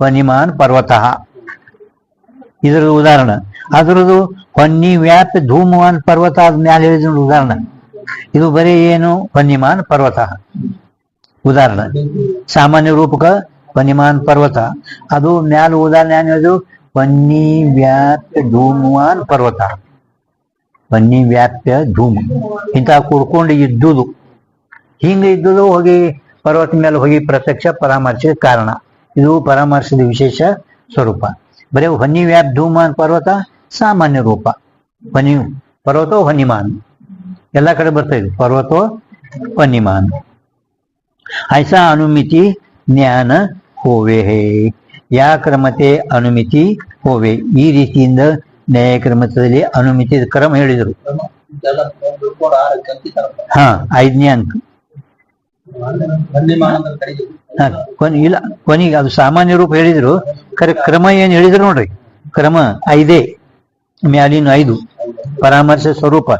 A: वनिमान पर्वत इधर उदाहरण ಅದರದು ಹೊನ್ನಿ ವ್ಯಾಪ್ಯ ಧೂಮವಾನ್ ಪರ್ವತ ಆದ್ಮೇಲೆ ಹೇಳಿದ ಉದಾಹರಣೆ. ಇದು ಬರೀ ಏನು ವನ್ಯಮಾನ್ ಪರ್ವತ ಉದಾಹರಣೆ. ಸಾಮಾನ್ಯ ರೂಪಕ ವನ್ಯಮಾನ್ ಪರ್ವತ ಅದು ಮ್ಯಾಲ ಉದಾಹರಣೆ ಏನು ಹೇಳಿದ್ರು ವನ್ನಿ ವ್ಯಾಪ್ಯ ಧೂಮವಾನ್ ಪರ್ವತ. ವನ್ನಿ ವ್ಯಾಪ್ಯ ಧೂಮ ಇಂಥ ಕುಡ್ಕೊಂಡು ಇದ್ದುದು ಹಿಂಗೆ ಇದ್ದುದು ಹೋಗಿ ಪರ್ವತ ಮೇಲೆ ಹೋಗಿ ಪ್ರತ್ಯಕ್ಷ ಪರಾಮರ್ಶಕ್ಕೆ ಕಾರಣ. ಇದು ಪರಾಮರ್ಶದ ವಿಶೇಷ ಸ್ವರೂಪ. ಬರೀ ವನ್ನಿ ವ್ಯಾಪ್ಯ ಧೂಮವಾನ್ ಪರ್ವತ ಸಾಮಾನ್ಯ ರೂಪ. ವನ್ಯ ಪರ್ವತೋ ವನ್ಯಮಾನ್ ಎಲ್ಲ ಕಡೆ ಬರ್ತಾ ಇದೆ. ಪರ್ವತೋ ವನ್ಯಮಾನ್ ಐಸಾ ಅನುಮಿತಿ ಜ್ಞಾನ ಹೋವೆ ಹೇ. ಯಾ ಕ್ರಮತೆ ಅನುಮಿತಿ ಹೋವೆ. ಈ ರೀತಿಯಿಂದ ನ್ಯಾಯ ಕ್ರಮದಲ್ಲಿ ಅನುಮಿತಿ ಕ್ರಮ ಹೇಳಿದರು. ಹಾ, 5ನೇ ಅಂಕ. ಇಲ್ಲ, ಕೊನೆಗೆ ಅದು ಸಾಮಾನ್ಯ ರೂಪ ಹೇಳಿದ್ರು. ಖರೆ ಕ್ರಮ ಏನ್ ಹೇಳಿದ್ರು ನೋಡ್ರಿ. ಕ್ರಮ 5 ಮ್ಯಾಲಿನ 5 ಪರಾಮರ್ಶ ಸ್ವರೂಪ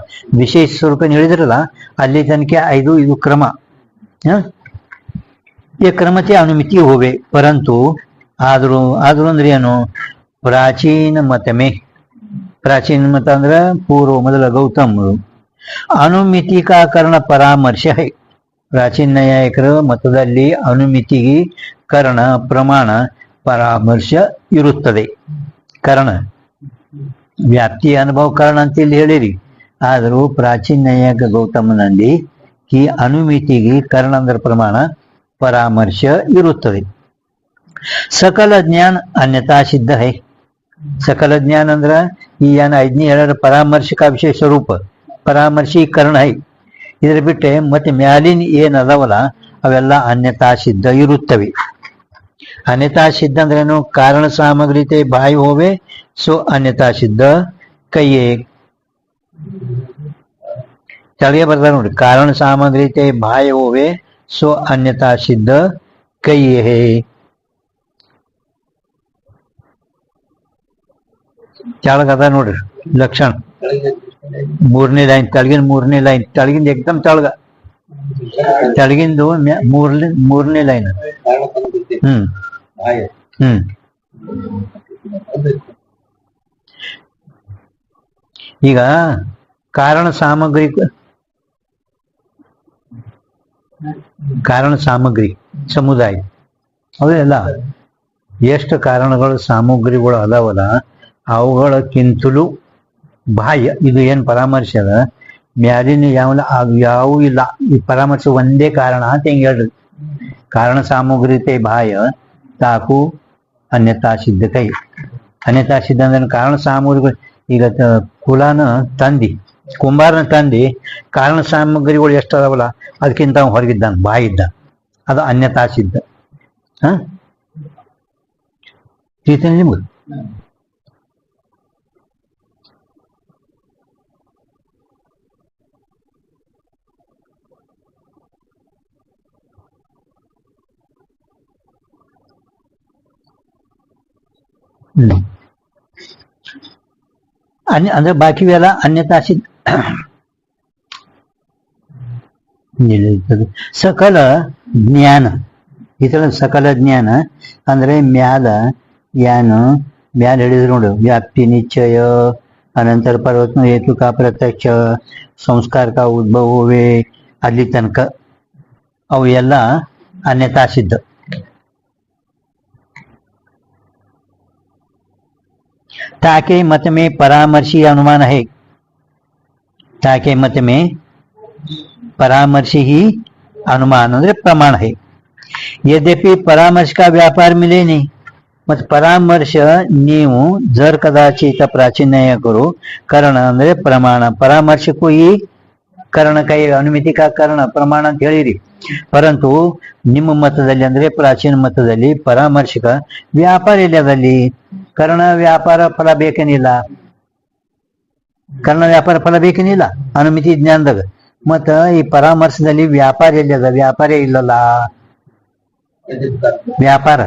A: ವಿಶೇಷ ಸ್ವರೂಪ ಹೇಳಿದ್ರಲ್ಲ ಅಲ್ಲಿ ತನಕ 5 ಇದು ಕ್ರಮ. ಈ ಕ್ರಮತೆ ಅನುಮಿತಿ ಹೋವೆ. ಪರಂತು ಆದ್ರೂ ಅಂದ್ರೆ ಏನು ಪ್ರಾಚೀನ मतमे. प्राचीन मत अंद्र पूर्व ಮೊದಲ गौतम ಅನುಮಿತಿ का कर्ण परामर्श है. ಪ್ರಾಚೀನ ನ್ಯಾಯಿಕರ ಮತದಲ್ಲಿ ಅನುಮಿತಿಗೆ ಕರ್ಣ ಪ್ರಮಾಣ ಪರಾಮರ್ಶ ಇರುತ್ತದೆ. ಕರ್ಣ ವ್ಯಾಪ್ತಿ ಅನುಭವ ಕರ್ಣ ಅಂತ ಇಲ್ಲಿ ಹೇಳಿರಿ. ಆದರೂ ಪ್ರಾಚೀನ ನ್ಯಾಯಿಕ ಗೌತಮನಲ್ಲಿ ಈ ಅನುಮಿತಿಗೆ ಕರ್ಣ ಅಂದ್ರೆ ಪ್ರಮಾಣ ಪರಾಮರ್ಶ ಇರುತ್ತದೆ. सकल ज्ञान अन्यथा सिद्ध है. सकल ज्ञान अंದ್ರ ಈ ಏನು 5ನೇ ಹೇಳರ ಪರಾಮರ್ಶ का ವಿಶೇಷ ಸ್ವರೂಪ ಪರಾಮರ್ಶೀಕರಣ है. ಇದರ ಬಿಟ್ಟೆ ಮತ್ತೆ ಮ್ಯಾಲಿನ ಏನ್ ಅದಾವಲ್ಲ ಅವೆಲ್ಲ ಅನ್ಯತಾ ಸಿದ್ಧ ಇರುತ್ತವೆ. ಅನ್ಯತಾ ಸಿದ್ಧ ಅಂದ್ರೇನು ಕಾರಣ ಸಾಮಗ್ರಿತೆ ಬಾಯಿ ಹೋವೆ ಸೊ ಅನ್ಯತಾ ಸಿದ್ಧ ಕೈಯೇ. ಕೆಳಗೆ ಬರ್ತಾರೆ ನೋಡಿ. ಕಾರಣ ಸಾಮಗ್ರಿತೆ ಬಾಯಿ ಹೋವೆ ಸೊ ಅನ್ಯತಾ ಸಿದ್ಧ ಕೈಯೇ. ಕೆಳಗದ ನೋಡ್ರಿ ಲಕ್ಷಣ. 3ನೇ ಲೈನ್ ತೆಳಗಿನ 3ನೇ ಲೈನ್ ತೆಳಗಿಂದ ಏಕದಮ್ ತೆಳಗ ತೆಳಗಿಂದು 3ನೇ ಲೈನ್. ಈಗ ಕಾರಣ ಸಾಮಗ್ರಿ ಸಮುದಾಯ ಅವೆಲ್ಲ ಎಷ್ಟು ಕಾರಣಗಳು ಸಾಮಗ್ರಿಗಳು ಅದಾವಲ್ಲ ಅವುಗಳಕ್ಕಿಂತಲೂ ಬಾಹ್ಯ ಇದು ಏನ್ ಪರಾಮರ್ಶೆ ಅದ ಮ್ಯಾಲಿನ ಯಾವೂ ಇಲ್ಲ. ಈ ಪರಾಮರ್ಶೆ ಒಂದೇ ಕಾರಣ ಅಂತ ಹೆಂಗೆ ಹೇಳ್ರಿ. ಕಾರಣ ಸಾಮಗ್ರಿತೆ ಬಾಹ್ಯ ತಾಕು ಅನ್ಯತಾ ಸಿದ್ಧ ಕೈ. ಅನ್ಯತಾ ಸಿದ್ಧ ಅಂದ್ರೆ ಕಾರಣ ಸಾಮಗ್ರಿಗಳು. ಈಗ ಕುಲಾನ ತಂದಿ ಕುಂಬಾರನ ತಂದಿ ಕಾರಣ ಸಾಮಗ್ರಿಗಳು ಎಷ್ಟು ಅದಾವಲ್ಲ ಅದಕ್ಕಿಂತ ಹೊರಗಿದ್ದಾನ ಬಾಯಿ ಇದ್ದ ಅದು ಅನ್ಯತಾ ಸಿದ್ಧ. ತಿಳಿತೀನಿ ನಿಮ್ಗೆ. ಅಂದ್ರೆ ಬಾಕಿವೆಲ್ಲ ಅನ್ಯತಾ ಸಿದ್ಧ. ಸಕಲ ಜ್ಞಾನ ಇದರ ಸಕಲ ಜ್ಞಾನ ಅಂದ್ರೆ ಮ್ಯಾಲ ಏನು ಮ್ಯಾಲ ಹೇಳಿದ್ರು ನೋಡು ವ್ಯಾಪ್ತಿ ನಿಶ್ಚಯ ಅನಂತರ ಪರ್ವತ ಹೇತು ಕಾ ಪ್ರತ್ಯಕ್ಷ ಸಂಸ್ಕಾರ ಕಾ ಉದ್ಭವ ಹೋವೆ ಅಲ್ಲಿ ತನಕ ಅವು ಎಲ್ಲ ಅನ್ಯತಾ ಸಿದ್ಧ. ताके मत में परामर्शी अनुमान है. ताके मत में परामर्शी ही अनुमान ಅಂದ್ರೆ ಪ್ರಮಾಣ है. यद्यपि परामर्श का व्यापार मिले नहीं. मत परामर्श ನೀವು जर कदाचित प्राचीन करो करण ಅಂದ್ರೆ ಪ್ರಮಾಣ ಪರಾಮರ್ಶಕ್ಕೂ ಈ ಕರ್ಣ ಕೈ ಅನುಮಿತಿ ಕಾ ಕರ್ಣ ಪ್ರಮಾಣ ಅಂತ ಹೇಳಿರಿ. ಪರಂತು ನಿಮ್ಮ ಮತದಲ್ಲಿ ಅಂದ್ರೆ ಪ್ರಾಚೀನ ಮತದಲ್ಲಿ ಪರಾಮರ್ಶಕ ವ್ಯಾಪಾರ ಇಲ್ಲದಲ್ಲಿ ಕರ್ಣ ವ್ಯಾಪಾರ ಫಲ ಬೇಕೇನಿಲ್ಲ. ಕರ್ಣ ವ್ಯಾಪಾರ ಫಲ ಬೇಕೇನಿಲ್ಲ ಅನುಮಿತಿ ಜ್ಞಾನದಾಗ. ಮತ್ತ ಈ ಪರಾಮರ್ಶದಲ್ಲಿ ವ್ಯಾಪಾರ ಎಲ್ಲಿ ಅದ? ವ್ಯಾಪಾರ ಇಲ್ಲಲ್ಲ. ವ್ಯಾಪಾರ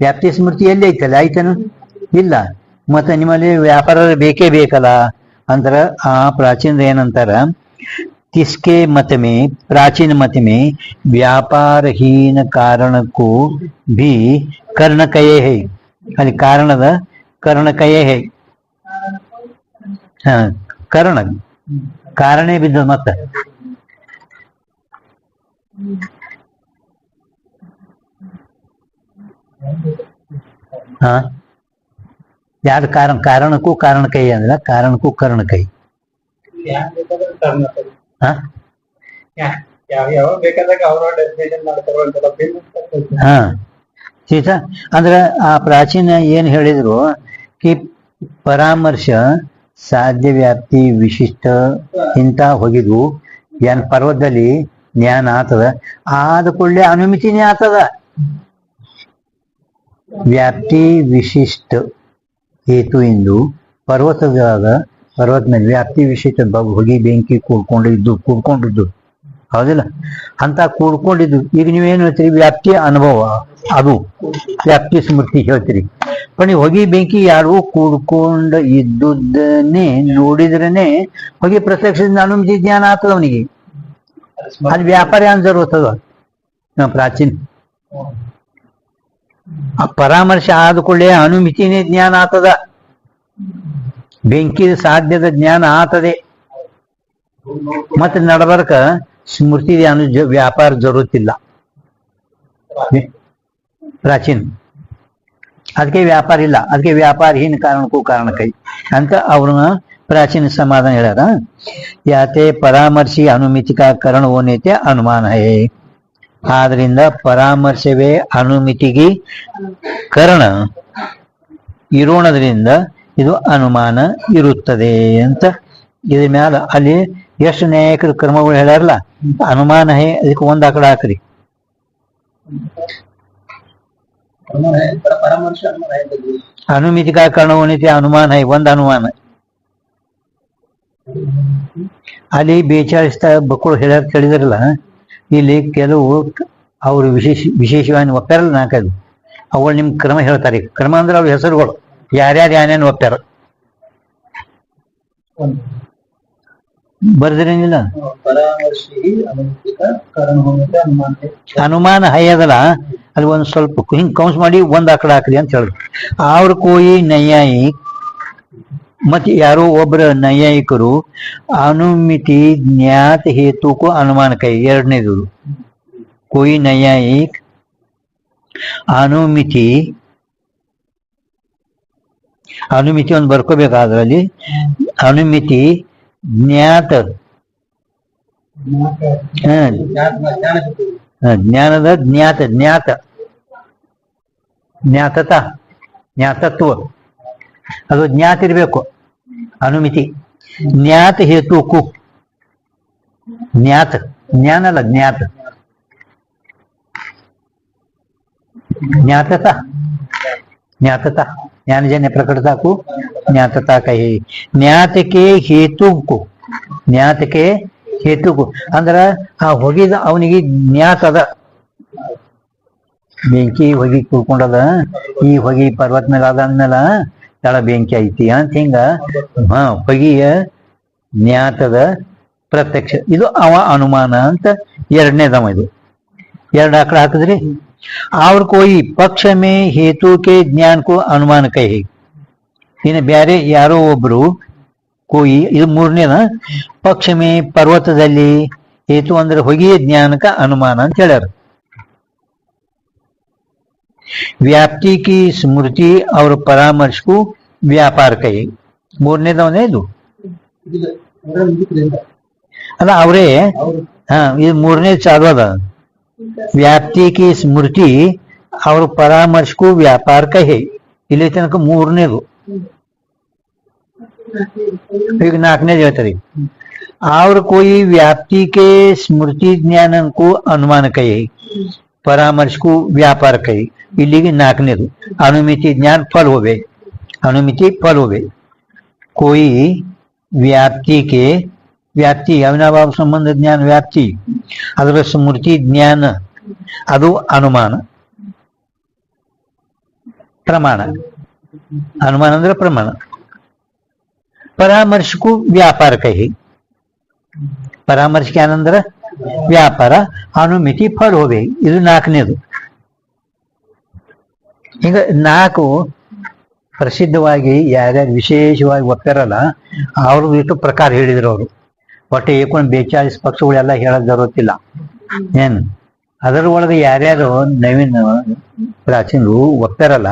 A: ವ್ಯಾಪ್ತಿ ಸ್ಮೃತಿ ಎಲ್ಲಿ ಐತಲ್ಲ? ಐತನು ಇಲ್ಲ. ಮತ್ತೆ ನಿಮ್ಮಲ್ಲಿ ವ್ಯಾಪಾರ ಬೇಕೇ ಬೇಕಲ್ಲ. ಅಂದ್ರ ಆ ಪ್ರಾಚೀನ ಏನಂತಾರ, किसके मत में, प्राचीन मत में व्यापारहीन कारणಕ್ಕೂ भी कर्ण कये है. ಅಲ್ಲಿ ಕಾರಣದ ಕರ್ಣ ಕಯೇ है. ಹ ಕರ್ಣ ಕಾರಣೇ ಬಿದ್ದ ಮತ್ತ ಹ ಯಾವ್ದು ಕಾರಣ? ಕಾರಣಕ್ಕೂ ಕಾರಣ ಕೈ ಅಂದ್ರ ಕಾರಣಕ್ಕೂ ಕರ್ಣ ಕೈ. ಹ
B: ಬೇಕಾದಾಗ ಅವ್ರ ಡೆಫಿನೇಷನ್ ಮಾಡ್ತಾರ.
A: ಹಾ ಸೀತಾ ಅಂದ್ರ ಆ ಪ್ರಾಚೀನ ಏನ್ ಹೇಳಿದ್ರು ಕಿ ಪರಾಮರ್ಶ ಸಾಧ್ಯ ವ್ಯಾಪ್ತಿ ವಿಶಿಷ್ಟ ಇಂತ ಹೋಗಿದ್ವು. ಏನ್ ಪರ್ವತದಲ್ಲಿ ಜ್ಞಾನ ಆತದ, ಆದ ಕೂಡಲೇ ಅನುಮಿತಿನೇ ಆತದ. ವ್ಯಾಪ್ತಿ ವಿಶಿಷ್ಟ ಹೇತು ಎಂದು ಪರ್ವತದಾಗ ಪರ್ವತ ಮೇಲೆ ವ್ಯಾಪ್ತಿ ವಿಶಿಷ್ಟ ಹೊಗಿ ಬೆಂಕಿ ಕೂಡ್ಕೊಂಡಿದ್ದು ಹೌದಿಲ್ಲ? ಅಂತ ಕೂಡ್ಕೊಂಡಿದ್ದು ಈಗ ನೀವೇನು ಹೇಳ್ತೀರಿ? ವ್ಯಾಪ್ತಿ ಅನುಭವ, ಅದು ವ್ಯಾಪ್ತಿ ಸ್ಮೃತಿ ಹೇಳ್ತೀರಿ. पण ಈ ಹೊಗಿ ಬೆಂಕಿ ಯಾರು ಕೂಡ್ಕೊಂಡ ಇದ್ದುದನ್ನೇ ನೋಡಿದ್ರೇನೆ ಹೊಗಿ ಪ್ರತ್ಯಕ್ಷದಿಂದ ಅನುಮತಿ ಜ್ಞಾನ ಆಗ್ತದ ಅವನಿಗೆ. ಅದು ವ್ಯಾಪಾರ ಅಂತ ಹೋಗ್ತದ. ಪ್ರಾಚೀನ ಪರಾಮರ್ಶ ಆದ ಕೂಡಲೇ ಅನುಮಿತಿನೇ ಜ್ಞಾನ ಆಗ್ತದ. ಬೆಂಕಿ ಸಾಧ್ಯದ ಜ್ಞಾನ ಆಗ್ತದೆ. ಮತ್ತೆ ನಡಬರ್ಕ ಸ್ಮೃತಿ ವ್ಯಾಪಾರ ಜರುತ್ತಿಲ್ಲ ಪ್ರಾಚೀನ. ಅದಕ್ಕೆ ವ್ಯಾಪಾರ ಇಲ್ಲ. ಅದಕ್ಕೆ ವ್ಯಾಪಾರಹೀನ ಕಾರಣಕ್ಕೂ ಕಾರಣ ಕೈ ಅಂತ ಅವ್ರನ್ನ ಪ್ರಾಚೀನ ಸಮಾಧಾನ ಹೇಳ್ಯಾರ. ಯಾತೆ ಪರಾಮರ್ಶಿ ಅನುಮಿತಿಕ ಕರಣ ಓನೇತೆ ಅನುಮಾನ ಹೇ. ಆದ್ರಿಂದ ಪರಾಮರ್ಶವೇ ಅನುಮಿತಿಗೆ ಕರಣ ಇರೋಣದ್ರಿಂದ ಇದು ಅನುಮಾನ ಇರುತ್ತದೆ ಅಂತ ಇದ್ರ ಮ್ಯಾಲ ಅಲ್ಲಿ ಎಷ್ಟು ನ್ಯಾಯಿಕರು ಕ್ರಮಗಳು ಹೇಳ್ಯಾರಲ್ಲ. ಅನುಮಾನ ಹೇ ಅದಕ್ಕೆ ಒಂದ್ ಆಕಡೆ ಹಾಕ್ರಿ. ಅನುಮಿತಿಕ ಕರ್ಣ ಉಣಿತಿ ಅನುಮಾನ ಹೈ ಒಂದ್ ಅನುಮಾನ. ಅಲ್ಲಿ 42 ಬಕ್ಕಳು ಹೇಳಿದ್ರಲ್ಲ, ಇಲ್ಲಿ ಕೆಲವು ಅವರು ವಿಶೇಷವಾಗಿ ಒಪ್ಪ್ಯಾರಲ್ಲ 4 ಅವುಗಳು ನಿಮ್ ಕ್ರಮ ಹೇಳ್ತಾರೆ. ಕ್ರಮ ಅಂದ್ರೆ ಅವ್ರ ಹೆಸರುಗಳು ಯಾರ್ಯಾರು ಏನೇನು ಒಪ್ಪ್ಯಾರ ಬರ್ದಿರಂಗಿಲ್ಲ. ಅನುಮಾನ ಹೈ ಅದಲ್ಲ, ಅದು ಒಂದ್ ಸ್ವಲ್ಪ ಹಿಂಗ್ ಕೌನ್ಸ್ ಮಾಡಿ ಒಂದ್ ಆಕಡೆ ಹಾಕ್ರಿ ಅಂತ ಹೇಳಿದ್ರು. ಅವ್ರ ಕೋಯಿ ನೈಯಾಯಿಕ್ ಮತ್ತೆ ಯಾರೋ ಒಬ್ಬರ ನೈಯಾಯಿಕರು ಅನುಮಿತಿ ಜ್ಞಾತ ಹೇತುಕು ಅನುಮಾನ ಕೈ. ಎರಡನೇದು ಕೋಯಿ ನೈಯಾಯಿಕ್ ಅನುಮಿತಿ ಒಂದು ಬರ್ಕೋಬೇಕಾದ್ರಲ್ಲಿ ಅನುಮಿತಿ ಜ್ಞಾತ ಜ್ಞಾನದ ಜ್ಞಾತತ್ವ ಅದು ಜ್ಞಾತ ಇರ್ಬೇಕು. ಅನುಮಿತಿ ಜ್ಞಾತ ಹೇತುಕು ಜ್ಞಾನ ಅಲ್ಲ ಜ್ಞಾತತಾ ज्ञानजन्य प्रकटताकू ज्ञातता कही. ಜ್ಞಾತಕ್ಕೆ ಹೇತುಕು ಅಂದ್ರ ಆ ಹೊಗಿದ ಅವನಿಗೆ ಜ್ಞಾತ ಅದ. ಬೆಂಕಿ ಹೊಗಿ ಕೂಡ್ಕೊಂಡದ, ಈ ಹೊಗಿ ಪರ್ವತ ಮೇಲೆ ಅದಾದ್ಮೇಲ ತಳ ಬೆಂಕಿ ಐತಿ ಅಂತ ಹಿಂಗ ಹೊಗಿಯ ಜ್ಞಾತದ ಪ್ರತ್ಯಕ್ಷ ಇದು ಅವ ಅನುಮಾನ ಅಂತ ಎರಡನೇದವ. ಇದು 2 ಆಕಡೆ ಹಾಕಿದ್ರಿ. ಅವ್ರ ಕೋಯಿ ಪಕ್ಷ ಮೇ ಹೇತು ಕೆ ಜ್ಞಾನ ಕೋ ಅನುಮಾನ ಕಹಿ. ಇನ್ನು ಬ್ಯಾರೆ ಯಾರೋ ಒಬ್ರು ಕೋಯಿ, ಇದು 3ನೇದ ಪಕ್ಷ ಮೇ ಪರ್ವತದಲ್ಲಿ ಹೇತು ಅಂದ್ರೆ ಹೊಗಿಯ ಜ್ಞಾನಕ ಅನುಮಾನ ಅಂತ ಹೇಳ್ಯಾರ. ವ್ಯಾಪ್ತಿ ಕಿ ಸ್ಮೃತಿ ಅವ್ರ ಪರಾಮರ್ಶಕ್ಕೂ ವ್ಯಾಪಾರ ಕಹಿ. 3ನೇದವನೇ ಇದು ಅಲ್ಲ ಅವರೇ. ಇದು 3ನೇ ಚಾಲು ಅದ. ವ್ಯಾಪ್ತಿ ಕಿ ಸ್ಮೃತಿ ಅವ್ರ ಪರಾಮರ್ಶಕ್ಕೂ ವ್ಯಾಪಾರ ಕಹಿ. ಇಲ್ಲಿ ತನಕ 3ನೇದು. ಈಗ 4ನೇದು ಹೇಳ್ತಾರೆ. ಅವ್ರ ಕೋಯಿ ವ್ಯಾಪ್ತಿ ಕೆ ಸ್ಮೃತಿ ಜ್ಞಾನಕ್ಕೂ ಅನುಮಾನ ಕಹಿ, ಪರಾಮರ್ಶಕ್ಕೂ ವ್ಯಾಪಾರ ಕಹಿ. ಇಲ್ಲಿಗೆ 4ನೇದು ಅನುಮಿತಿ ಜ್ಞಾನ ಫಲ ಹೋವೆ. ಕೋಯಿ ವ್ಯಾಪ್ತಿ ಕೆ ವ್ಯಾಪ್ತಿ, ಅವಿನಾಭಾವ ಸಂಬಂಧ ಜ್ಞಾನ ವ್ಯಾಪ್ತಿ, ಅದರ ಸ್ಮೃತಿ ಜ್ಞಾನ ಅದು ಅನುಮಾನ ಪ್ರಮಾಣ. ಅನುಮಾನ ಅಂದ್ರೆ ಪ್ರಮಾಣ. ಪರಾಮರ್ಶಕ್ಕೂ ವ್ಯಾಪಾರ ಕೈ. ಪರಾಮರ್ಶಕ್ಕೆ ಏನಂದ್ರೆ ವ್ಯಾಪಾರ, ಅನುಮಿತಿ ಫಲ ಹೋಗಿ. ಇದು ನಾಲ್ಕನೇದು. ಈಗ ನಾಲ್ಕು ಪ್ರಸಿದ್ಧವಾಗಿ ಯಾರ್ಯಾರು ವಿಶೇಷವಾಗಿ ಒಪ್ತಾರಲ್ಲ ಅವ್ರದ್ದು ಇಷ್ಟು ಪ್ರಕಾರ ಹೇಳಿದ್ರು ಅವರು. ಒಟ್ಟು 42 ಪಕ್ಷಗಳೆಲ್ಲ ಹೇಳೋದ್ ಜರುತ್ತಿಲ್ಲ ಏನ್. ಅದರ ಒಳಗೆ ಯಾರ್ಯಾರು ನವೀನ ಪ್ರಾಚೀನರು ಒಪ್ತಾರಲ್ಲ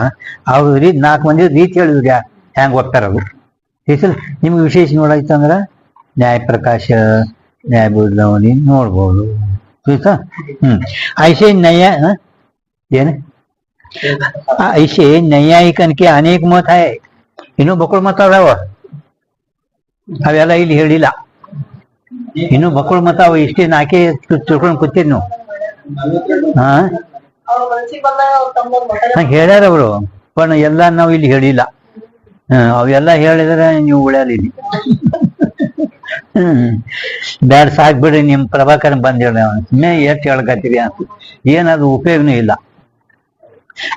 A: ಅವ್ರು 4 ಮಂದಿ ರೀತಿ ಹೇಳಿದ್ರು ಹೆಂಗ್ ಒಪ್ತಾರದು. ಈ ಸಲ ನಿಮ್ಗೆ ವಿಶೇಷ ನೋಡಾಯ್ತು ಅಂದ್ರೆ ನ್ಯಾಯ ಪ್ರಕಾಶ, ನ್ಯಾಯ ಬದಲಾವಣೆ ನೋಡ್ಬೋದು. ಆಯ್ತಾ? ಐಸೆ ನಯ ಏನು ऐसे नैयायिकन के अनेक मत है. ಇನ್ನು ಬಕ್ಕಳು ಮತ ಅದಾವ, ಅವೆಲ್ಲ ಇಲ್ಲಿ ಹೇಳಿಲ್ಲ. ಇನ್ನು ಬಕ್ಕಳು ಮತ ಅವ ಇಷ್ಟೇ ನಾಕೆ ತಿಳ್ಕೊಂಡು ಕೂತಿದ್ ನಾವು. ಹೇಳ್ಯಾರ ಅವರು, पण ಎಲ್ಲ ನಾವು ಇಲ್ಲಿ ಹೇಳಿಲ್ಲ. ಅವೆಲ್ಲ ಹೇಳಿದ್ರೆ ನೀವು ಉಳಿಯಲ್ಲ ಇಲ್ಲಿ. ಬ್ಯಾಡ್ ಸಾಕ್ಬಿಡ್ರಿ, ನಿಮ್ ಪ್ರಭಾಕರನ್ ಬಂದ್ ಹೇಳ ಎಷ್ಟು ಹೇಳ್ಕತ್ತೀರಿ ಅಂತ. ಏನದು ಉಪಯೋಗನೂ ಇಲ್ಲ.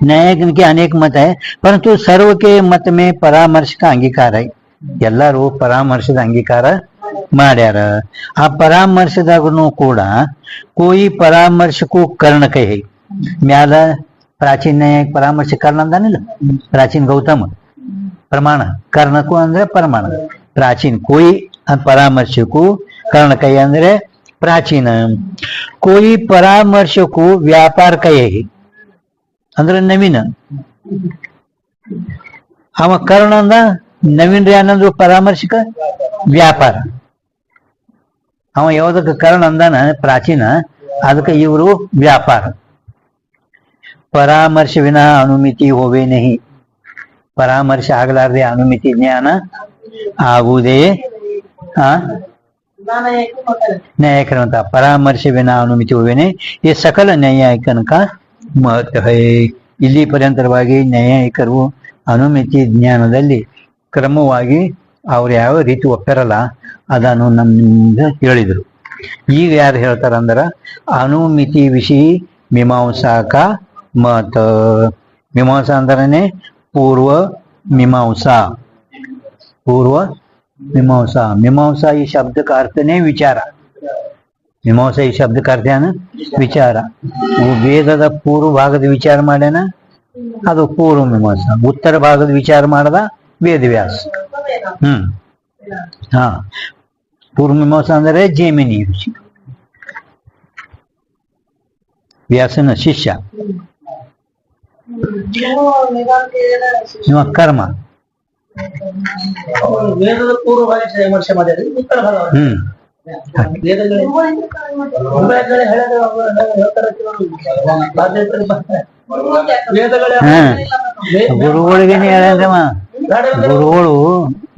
A: न्यायिक के अनेक मत है, परंतु सर्व के मत में परामर्श का अंगीकार है. ಎಲ್ಲರೂ ಪರಾಮರ್ಶದ ಅಂಗೀಕಾರ ಮಾಡ್ಯಾರ. ಆ ಪರಾಮರ್ಶದಾಗೂ ಕೂಡ कोई परामर्श को कर्ण कहे. ಮ್ಯಾಲ ಪ್ರಾಚೀನ ನ್ಯಾಯ ಪರಾಮರ್ಶ ಕರ್ಣ ಅಂದಾನಿಲ್ಲ. ಪ್ರಾಚೀನ ಗೌತಮ ಪ್ರಮಾಣ, ಕರ್ಣಕ್ಕೂ ಅಂದ್ರೆ ಪ್ರಮಾಣ. ಪ್ರಾಚೀನ कोई परामर्श को कर्ण कहे ಅಂದ್ರೆ ಪ್ರಾಚೀನ. कोई परामर्श को व्यापार कहे ಅಂದ್ರೆ ನವೀನ. ಅವ ಕರ್ಣ ಅಂದ, ನವೀನ್ ಏನಂದ್ರು ಪರಾಮರ್ಶಕ ವ್ಯಾಪಾರ. ಅವ ಯಾವ್ದಕ್ಕೆ ಕರ್ಣ ಅಂದಾನ ಪ್ರಾಚೀನ, ಅದಕ್ಕೆ ಇವರು ವ್ಯಾಪಾರ. ಪರಾಮರ್ಶ ವಿನಾ ಅನುಮಿತಿ ಹೋವೇ ನಹಿ. ಪರಾಮರ್ಶ ಆಗಲಾರದೆ ಅನುಮಿತಿ ಜ್ಞಾನ ಆಗುವುದೇ ನ್ಯಾಯಕರಂತ. ಪರಾಮರ್ಶ ವಿನಾ ಅನುಮಿತಿ ಹೋವೇನೆ ಈ ಸಕಲ ನ್ಯಾಯಕನಕ ಮತ ಹೈ. ಇಲ್ಲಿ ಪರ್ಯಂತರವಾಗಿ ನ್ಯಾಯಿಕರು ಅನುಮಿತಿ ಜ್ಞಾನದಲ್ಲಿ ಕ್ರಮವಾಗಿ ಅವ್ರು ಯಾವ ರೀತಿ ಒಪ್ಪಾರಲ್ಲ ಅದನ್ನು ನಮ್ಮಿಂದ ಹೇಳಿದ್ರು. ಈಗ ಯಾರು ಹೇಳ್ತಾರ ಅಂದ್ರ ಅನುಮಿತಿ ವಿಷಯ ಮೀಮಾಂಸಾಕ ಮತ. ಮೀಮಾಂಸಾ ಅಂದ್ರನೆ ಪೂರ್ವ ಮೀಮಾಂಸಾ. ಪೂರ್ವ ಮೀಮಾಂಸಾ. ಮೀಮಾಂಸಾ ಈ ಶಬ್ದ का अर्थ ने विचार. ಮೀಮಾಂಸಾ ಈ ಶಬ್ದ का अर्थ ಏನು ವಿಚಾರ. ವೇದದ ಪೂರ್ವ ಭಾಗದ ವಿಚಾರ ಮಾಡ್ಯಾನ, ಅದು ಪೂರ್ವ ಮೀಮಾಂಸಾ. ಉತ್ತರ ಭಾಗದ ವಿಚಾರ ಮಾಡದ ವೇದವ್ಯಾಸ. ಹಾ, ಪೂರ್ವ ಮೀಮಾಂಸಾ ಅಂದ್ರೆ ಜೈಮಿನಿ ಋಷಿ, ವ್ಯಾಸನ ಶಿಷ್ಯ. ನಿಮ್ಮ ಕರ್ಮ
B: ವೇದದ ಪೂರ್ವ ಭಾಗ ವಿಮರ್ಶೆ ಮಾಡಿದ್ರೆ ಉತ್ತರ ಭಾಗ
A: ಗುರುಗಳಿಗೇನೆ ಹೇಳಂದ್ರಮ್ಮ. ಗುರುಗಳು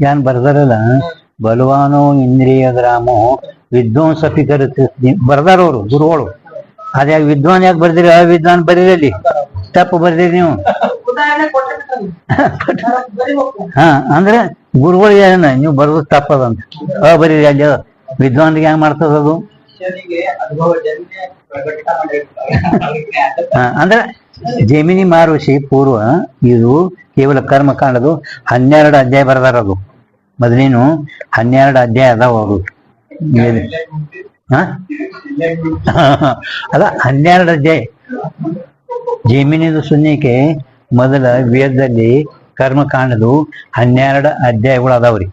A: ಏನ್ ಬರ್ದಾರಲ್ಲ, ಬಲವಾನೋ ಇಂದ್ರಿಯ ಗ್ರಾಮೋ ವಿದ್ವಾಂಸ ಬರ್ದಾರ ಅವರು ಗುರುಗಳು. ಅದ್ಯಾಗ ವಿದ್ವಾನ್ ಯಾಕೆ ಬರ್ದಿರಿ, ಅವಿದ್ವಾನ್ ಬರೀರಲ್ಲಿ ತಪ್ಪು ಬರ್ದಿರಿ ನೀವು. ಹಾ, ಅಂದ್ರೆ ಗುರುಗಳು ಏನ ನೀವು ಬರೋದು ತಪ್ಪದಂತ ಬರೀರಿ. ಅಲ್ಲಿ ವಿದ್ವಾನ್ರಿಗೆ ಹೆಂಗ್ ಮಾಡ್ತದದು ಅಂದ್ರೆ ಜೈಮಿನಿ ಮಹರ್ಷಿ ಪೂರ್ವ ಇದು ಕೇವಲ ಕರ್ಮಕಾಂಡದು 12 ಅಧ್ಯಾಯ ಬರ್ದಾರದು. ಮೊದಲೇನು 12 ಅಧ್ಯಾಯ ಅದಾವ ಅವರು. ಅಲ್ಲ 12 ಅಧ್ಯಾಯ ಜೈಮಿನಿದು ಸುನ್ನಿಕೆ. ಮೊದಲ ವೇದದಲ್ಲಿ ಕರ್ಮಕಾಂಡದು 12 ಅಧ್ಯಾಯಗಳು ಅದಾವ್ರಿ.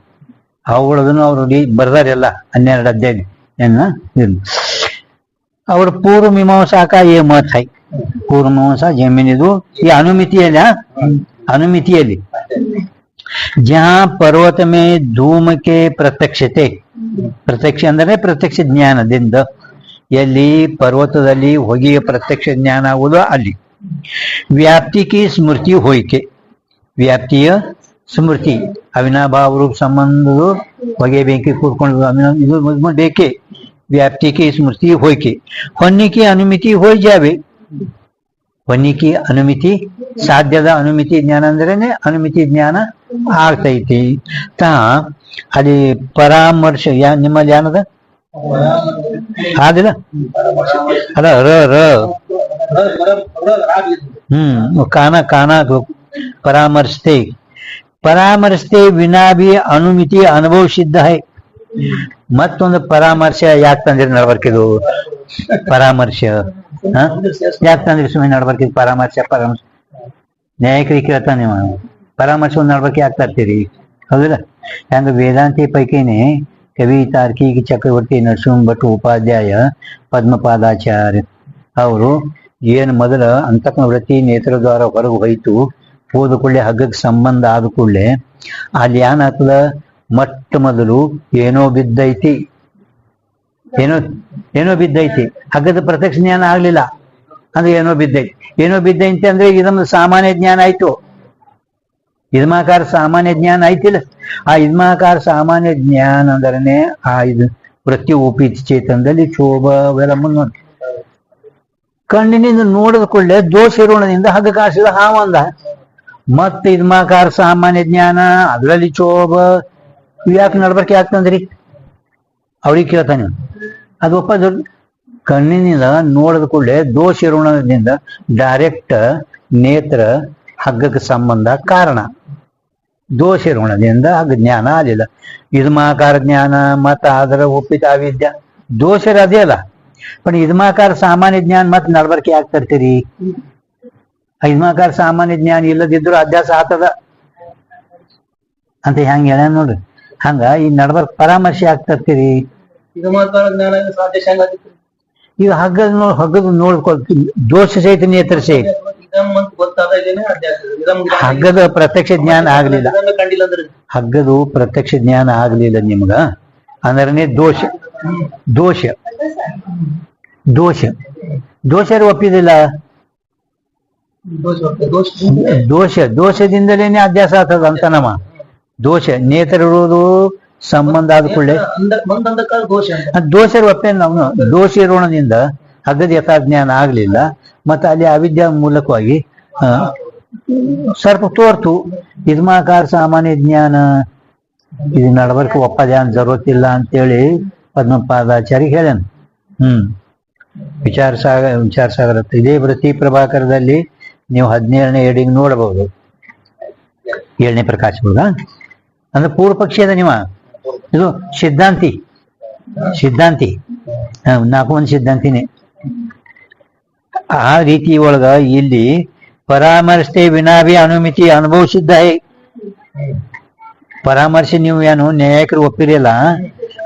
A: ಅವುಗಳದನ್ನು ಅವರು ಬರ್ದಾರೆಲ್ಲ 12 ಅಧ್ಯಾಯ. ಅವ್ರ ಪೂರ್ವ ಮೀಮಾಂಸಾಕ ಏ ಮತ್ ಹೈ. ಪೂರ್ವ ಮೀಮಾಂಸಾ ಜೈಮಿನಿದು ಈ ಅನುಮಿತಿಯಲ್ಲಿ ಜಹಾ ಪರ್ವತ ಮೇ ಧೂಮಕ್ಕೆ ಪ್ರತ್ಯಕ್ಷತೆ. ಪ್ರತ್ಯಕ್ಷ ಅಂದರೆ ಪ್ರತ್ಯಕ್ಷ ಜ್ಞಾನದಿಂದ. ಎಲ್ಲಿ ಪರ್ವತದಲ್ಲಿ ಹೊಗೆಯ ಪ್ರತ್ಯಕ್ಷ ಜ್ಞಾನ ಆಗುವುದು ಅಲ್ಲಿ. ವ್ಯಾಪ್ತಿಗೆ ಸ್ಮೃತಿ ಹೋಯ್ಕೆ. ವ್ಯಾಪ್ತಿಯ ಸ್ಮೃತಿ ಅವಿನಾಭಾವ ರೂಪ ಸಂಬಂಧದು ಹೊಗೆ ಬೆಂಕಿ ಕೂತ್ಕೊಂಡು ಇದು ಬೇಕೆ. ವ್ಯಾಪ್ತಿಗೆ ಸ್ಮೃತಿ ಹೋಯ್ಕೆ. ಹೊನ್ನಿಕೆ ಅನುಮಿತಿ ಹೋಯ್ ಜಾವೆ. ಪನಿಕಿ ಅನುಮಿತಿ ಸಾಧ್ಯದ ಅನುಮಿತಿ ಜ್ಞಾನ ಅಂದ್ರೇನೆ ಅನುಮಿತಿ ಜ್ಞಾನ ಆಗ್ತೈತಿ ತಾ ಅಲ್ಲಿ ಪರಾಮರ್ಶ ನಿಮ್ಮಲ್ಲಿ ಏನದ ಆದಿಲ್ಲ ಅಲ್ಲ ರ ಕಾನ ಕಾನ ಪರಾಮರ್ಶತೆ ಪರಾಮರ್ಶತೆ ವಿನಾ ಭಿ ಅನುಮಿತಿ ಅನುಭವ ಸಿದ್ಧ ಹೈ ಮತ್ತೊಂದು ಪರಾಮರ್ಶ ಯಾಕೆ ತಂದಿರಿ ನಡ್ಬರ್ಕಿದು ಪರಾಮರ್ಶ ಯಾಕೆ ತಂದ್ರಿ ಸುಮ್ಮನೆ ನಡ್ಬರ್ಕಿದ್ ಪರಾಮರ್ಶ ನ್ಯಾಯಕರಿಗೆ ಕೇಳ್ತಾನೆ ನೀವು ಪರಾಮರ್ಶ ಒಂದು ನಡ್ಬರ್ಕೆ ಯಾಕೆ ತರ್ತೀರಿ ಹೌದಿಲ್ಲ ಹೆಂಗ ವೇದಾಂತಿ ಪೈಕಿನೇ ಕವಿ ತಾರ್ಕಿಕ ಚಕ್ರವರ್ತಿ ನರಸಿಂಹ ಭಟ್ ಉಪಾಧ್ಯಾಯ ಪದ್ಮಪಾದಾಚಾರ್ಯ ಅವರು ಏನು ಮೊದಲ ಅಂತಃಕರಣ ವೃತ್ತಿ ನೇತ್ರದ್ವಾರ ಹೊರಗೆ ಹೋಯ್ತು ಹೋದ ಕೂಡಲೇ ಹಗ್ಗಕ್ಕೆ ಸಂಬಂಧ ಆದ ಕೂಡಲೇ ಅಲ್ಲಿ ಏನಾಗ್ತದ ಮೊಟ್ಟ ಮೊದಲು ಏನೋ ಬಿದ್ದೈತಿ ಏನೋ ಬಿದ್ದೈತಿ ಹಗ್ಗದ ಪ್ರತ್ಯಕ್ಷ ಜ್ಞಾನ ಆಗ್ಲಿಲ್ಲ ಅಂದ್ರೆ ಏನೋ ಬಿದ್ದೈತಿ ಅಂದ್ರೆ ಇದೊಂದು ಸಾಮಾನ್ಯ ಜ್ಞಾನ ಆಯ್ತು ಇದ್ಮಾಕಾರ ಸಾಮಾನ್ಯ ಜ್ಞಾನ ಆಯ್ತಿಲ್ಲ ಆ ಇದ್ಮಾಕಾರ ಸಾಮಾನ್ಯ ಜ್ಞಾನ ಅಂದ್ರೆ ಆ ಇದು ಪ್ರತಿ ಉಪೀತಿ ಚೇತನದಲ್ಲಿ ಶೋಭ ಅವೆಲ್ಲ ಮುಂದೆ ಕಣ್ಣಿನಿಂದ ನೋಡಿದ ಕೂಡಲೇ ದೋಷ ಇರೋಣದಿಂದ ಹಗ್ಗ ಕಾಸಿದ ಹಾವಂದ ಮತ್ತೆ ಇದ್ಮಾಕಾರ ಸಾಮಾನ್ಯ ಜ್ಞಾನ ಅದರಲ್ಲಿ ಶೋಭ ಯಾಕೆ ನಡ್ಬರ್ಕೆ ಆಗ್ತಂದ್ರಿ ಅವ್ರಿಗೆ ಕೇಳ್ತಾನೆ ಅದು ಒಪ್ಪ ದೊಡ್ಡ ಕಣ್ಣಿನಿಂದ ನೋಡಿದ ಕೂಡಲೇ ದೋಷ ಇರೋಣದಿಂದ ಡೈರೆಕ್ಟ್ ನೇತ್ರ ಹಗ್ಗಕ್ಕೆ ಸಂಬಂಧ ಕಾರಣ ದೋಷ ಇರೋಣದಿಂದ ಹಗ್ಗ ಜ್ಞಾನ ಆಗಲಿಲ್ಲ ಇದ್ಮಾಕಾರ ಜ್ಞಾನ ಮತ್ತ ಅದರ ಒಪ್ಪಿತ ಅವಿದ್ಯ ದೋಷರ ಅದೇ ಅಲ್ಲ पण ಇದ್ಮಾಕಾರ ಸಾಮಾನ್ಯ ಜ್ಞಾನ ಮತ್ತೆ ನಡ್ಬರ್ಕೆ ಯಾಕೆ ತರ್ತೀರಿ ಇದ್ಮಾಕಾರ ಸಾಮಾನ್ಯ ಜ್ಞಾನ ಇಲ್ಲದಿದ್ರು ಅಭ್ಯಾಸ ಆತದ ಅಂತ ಹೆಂಗ ಹೇಳ ನೋಡ್ರಿ ಹಂಗ ಈ ನಡ್ಬರ್ಕ್ ಪರಾಮರ್ಶೆ ಯಾಕೆ ತರ್ತೀರಿ ಈಗ ಹಗ್ಗದ ನೋಡ್ಕೊ ದೋಷ ಸಹಿತ ನೇತ್ರ ಸಹಿತ ಹಗ್ಗದ ಪ್ರತ್ಯಕ್ಷ ಜ್ಞಾನ ಆಗ್ಲಿಲ್ಲ ಹಗ್ಗದು ಪ್ರತ್ಯಕ್ಷ ಜ್ಞಾನ ಆಗ್ಲಿಲ್ಲ ನಿಮ್ಗ ಅಂದ್ರೆ ದೋಷ ದೋಷ ದೋಷ ದೋಷರು ಒಪ್ಪಿದಿಲ್ಲ ದೋಷದಿಂದಲೇನೆ ಅಭ್ಯಾಸ ಆಗ್ತದ ಅಂತ ನಮ್ಮ ದೋಷ ನೇತ್ರ ಇರುವುದು ಸಂಬಂಧ ಆದ ಕೂಡಲೇ ದೋಷರು ಒಪ್ಪೇನು ನಾವು ದೋಷ ಇರೋಣದಿಂದ ಹಗ್ಗದ ಯಥಾಜ್ಞಾನ ಆಗ್ಲಿಲ್ಲ ಮತ್ತೆ ಅಲ್ಲಿ ಅವಿದ್ಯಾ ಮೂಲಕವಾಗಿ ಸ್ವಲ್ಪ ತೋರ್ತು ಇದ್ಮಾಕಾರ ಸಾಮಾನ್ಯ ಜ್ಞಾನ ಇದು ನಡಬರ್ಕೆ ಒಪ್ಪದ ಜರುರತ್ತಿಲ್ಲ ಅಂತೇಳಿ ಪದ್ಮಪಾದಾಚಾರ್ಯ ಹೇಳ್ಯಾನ ವಿಚಾರ ಸಾಗರ ಇದೇ ವೃತ್ತಿ ಪ್ರಭಾಕರದಲ್ಲಿ ನೀವು 17ನೇ ಎಡಿಂಗ್ ನೋಡಬಹುದು 7ನೇ ಪ್ರಕಾಶವಾಗ ಅಂದ್ರೆ ಪೂರ್ವ ಪಕ್ಷಿ ಅದ ನೀವು ಇದು ಸಿದ್ಧಾಂತಿ 4 ಮಂದಿ ಸಿದ್ಧಾಂತಿನೇ ಆ ರೀತಿ ಒಳಗ ಇಲ್ಲಿ ಪರಾಮರ್ಶೆ ವಿನಾಭಿ ಅನುಮಿತಿ ಅನುಭವ ಸಿದ್ಧ ಪರಾಮರ್ಶೆ ನೀವು ಏನು ನ್ಯಾಯಕರು ಒಪ್ಪಿರಲ್ಲ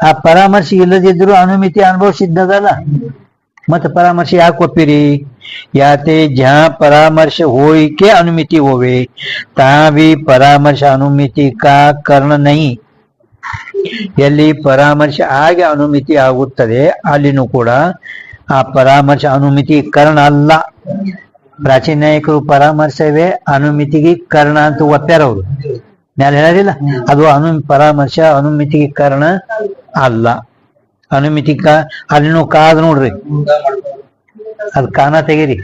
A: ಆ ಪರಾಮರ್ಶೆ ಇಲ್ಲದಿದ್ರು ಅನುಮಿತಿ ಅನುಭವ ಸಿದ್ಧದಲ್ಲ ಮತ್ತೆ ಪರಾಮರ್ಶೆ ಯಾಕೆ ಒಪ್ಪಿರಿ ಯಾತೆ ಜಾ ಪರಾಮರ್ಶ ಹೋಯಿಕೆ ಅನುಮಿತಿ ಹೋವೆ ತಾ ಭಿ ಪರಾಮರ್ಶ ಅನುಮಿತಿ ಕಾ ಕಾರಣ ನಹಿ ಎಲ್ಲಿ ಪರಾಮರ್ಶೆ ಆಗಿ ಅನುಮಿತಿ ಆಗುತ್ತದೆ ಅಲ್ಲಿನೂ ಕೂಡ ಆ ಪರಾಮರ್ಶ ಅನುಮಿತಿ ಕಾರಣ ಅಲ್ಲ ಪ್ರಾಚೀನ ನಾಯಕರು ಪರಾಮರ್ಶವೇ ಅನುಮಿತಿಗೆ ಕಾರಣ ಅಂತ ಒಪ್ಪ್ಯಾರ ಅವರು ನಾನು ಹೇಳೋದಿಲ್ಲ ಅದು ಪರಾಮರ್ಶ ಅನುಮಿತಿಗೆ ಕಾರಣ ಅಲ್ಲ ಅನುಮಿತಿ ಅಲ್ಲಿನೂ ಕಾದ್ ನೋಡ್ರಿ ಅದ್ ಕಾನ ತೆಗೀರಿ